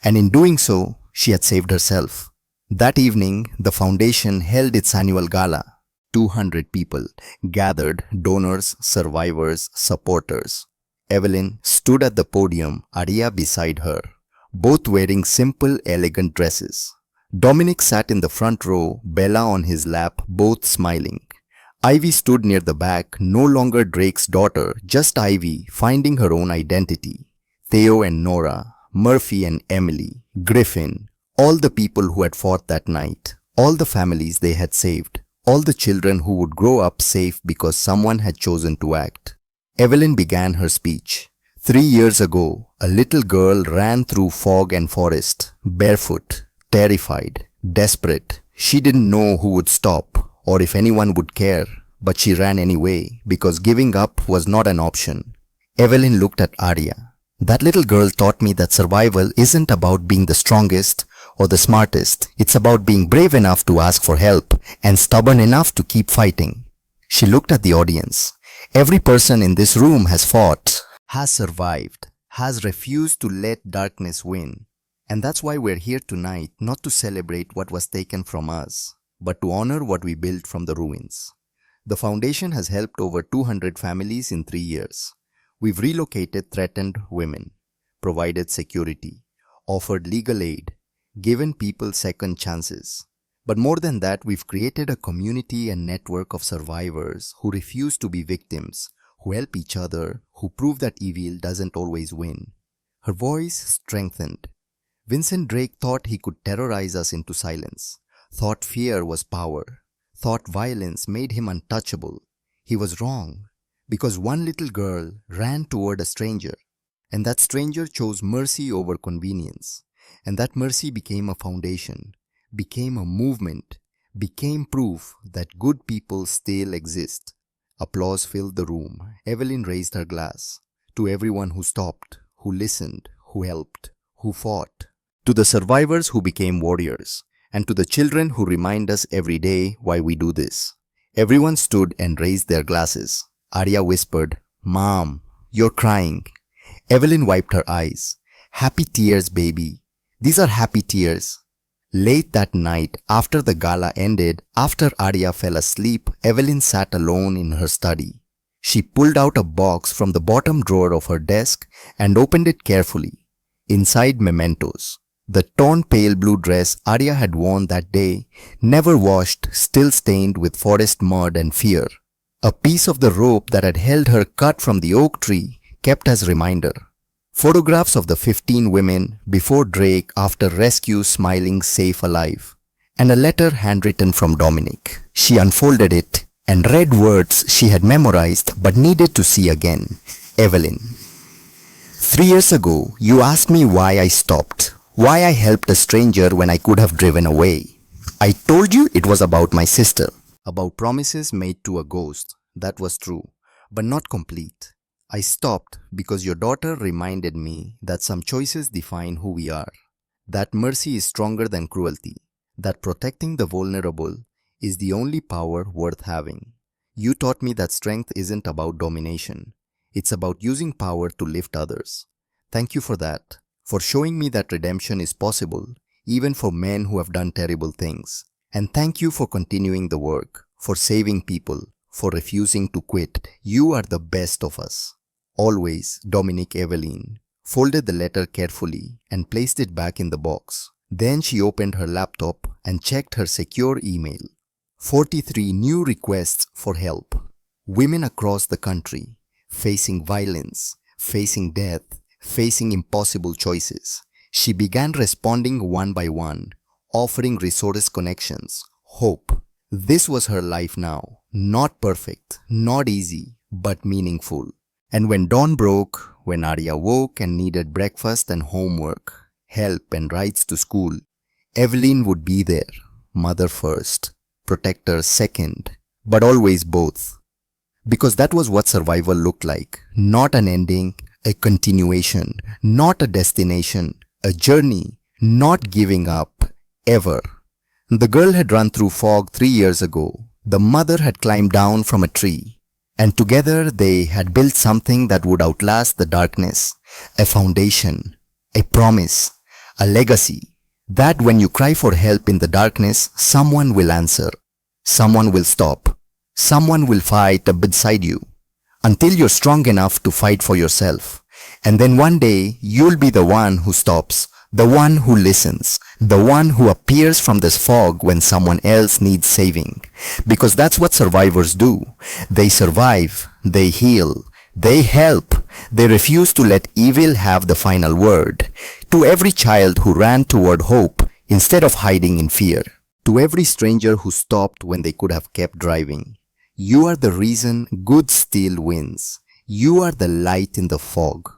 And in doing so, she had saved herself. That evening, the foundation held its annual gala. 200 people gathered: donors, survivors, supporters. Evelyn stood at the podium, Arya beside her, both wearing simple, elegant dresses. Dominic sat in the front row, Bella on his lap, both smiling. Ivy stood near the back, no longer Drake's daughter, just Ivy, finding her own identity. Theo and Nora, Murphy and Emily, Griffin, all the people who had fought that night, all the families they had saved, all the children who would grow up safe because someone had chosen to act. Evelyn began her speech. 3 years ago, a little girl ran through fog and forest, barefoot, terrified, desperate. She didn't know who would stop or if anyone would care, but she ran anyway because giving up was not an option. Evelyn looked at Arya. That little girl taught me that survival isn't about being the strongest or the smartest. It's about being brave enough to ask for help and stubborn enough to keep fighting. She looked at the audience. Every person in this room has fought, has survived, has refused to let darkness win. And that's why we're here tonight, not to celebrate what was taken from us, but to honor what we built from the ruins. The foundation has helped over 200 families in 3 years. We've relocated threatened women, provided security, offered legal aid, given people second chances. But more than that, we've created a community and network of survivors who refuse to be victims, who help each other, who prove that evil doesn't always win. Her voice strengthened. Vincent Drake thought he could terrorize us into silence, thought fear was power, thought violence made him untouchable. He was wrong, because one little girl ran toward a stranger, and that stranger chose mercy over convenience, and that mercy became a foundation, became a movement, became proof that good people still exist. Applause filled the room. Evelyn raised her glass. To everyone who stopped, who listened, who helped, who fought. To the survivors who became warriors, and to the children who remind us every day why we do this. Everyone stood and raised their glasses. Arya whispered, "Mom, you're crying." Evelyn wiped her eyes. "Happy tears, baby. These are happy tears." Late that night, after the gala ended, after Arya fell asleep, Evelyn sat alone in her study. She pulled out a box from the bottom drawer of her desk and opened it carefully. Inside, mementos. The torn pale blue dress Arya had worn that day, never washed, still stained with forest mud and fear. A piece of the rope that had held her cut from the oak tree, kept as reminder. Photographs of the 15 women before Drake, after rescue, smiling, safe, alive. And a letter handwritten from Dominic. She unfolded it and read words she had memorized but needed to see again. Evelyn. 3 years ago, you asked me why I stopped, why I helped a stranger when I could have driven away. I told you it was about my sister. About promises made to a ghost. That was true, but not complete. I stopped because your daughter reminded me that some choices define who we are. That mercy is stronger than cruelty. That protecting the vulnerable is the only power worth having. You taught me that strength isn't about domination. It's about using power to lift others. Thank you for that, for showing me that redemption is possible, even for men who have done terrible things. And thank you for continuing the work, for saving people, for refusing to quit. You are the best of us. Always, Dominic. Evelyn folded the letter carefully and placed it back in the box. Then she opened her laptop and checked her secure email. 43 new requests for help. Women across the country, facing violence, facing death, facing impossible choices. She began responding one by one, offering resource connections, hope. This was her life now. Not perfect, not easy, but meaningful. And when dawn broke, when Arya woke and needed breakfast and homework, help and rides to school, Evelyn would be there. Mother first, protector second, but always both. Because that was what survival looked like. Not an ending, a continuation, not a destination, a journey, not giving up, ever. The girl had run through fog 3 years ago. The mother had climbed down from a tree. And together they had built something that would outlast the darkness. A foundation, a promise, a legacy. That when you cry for help in the darkness, someone will answer. Someone will stop. Someone will fight beside you until you're strong enough to fight for yourself. And then one day, you'll be the one who stops, the one who listens, the one who appears from this fog when someone else needs saving. Because that's what survivors do. They survive, they heal, they help. They refuse to let evil have the final word. To every child who ran toward hope instead of hiding in fear. To every stranger who stopped when they could have kept driving. You are the reason good still wins. You are the light in the fog.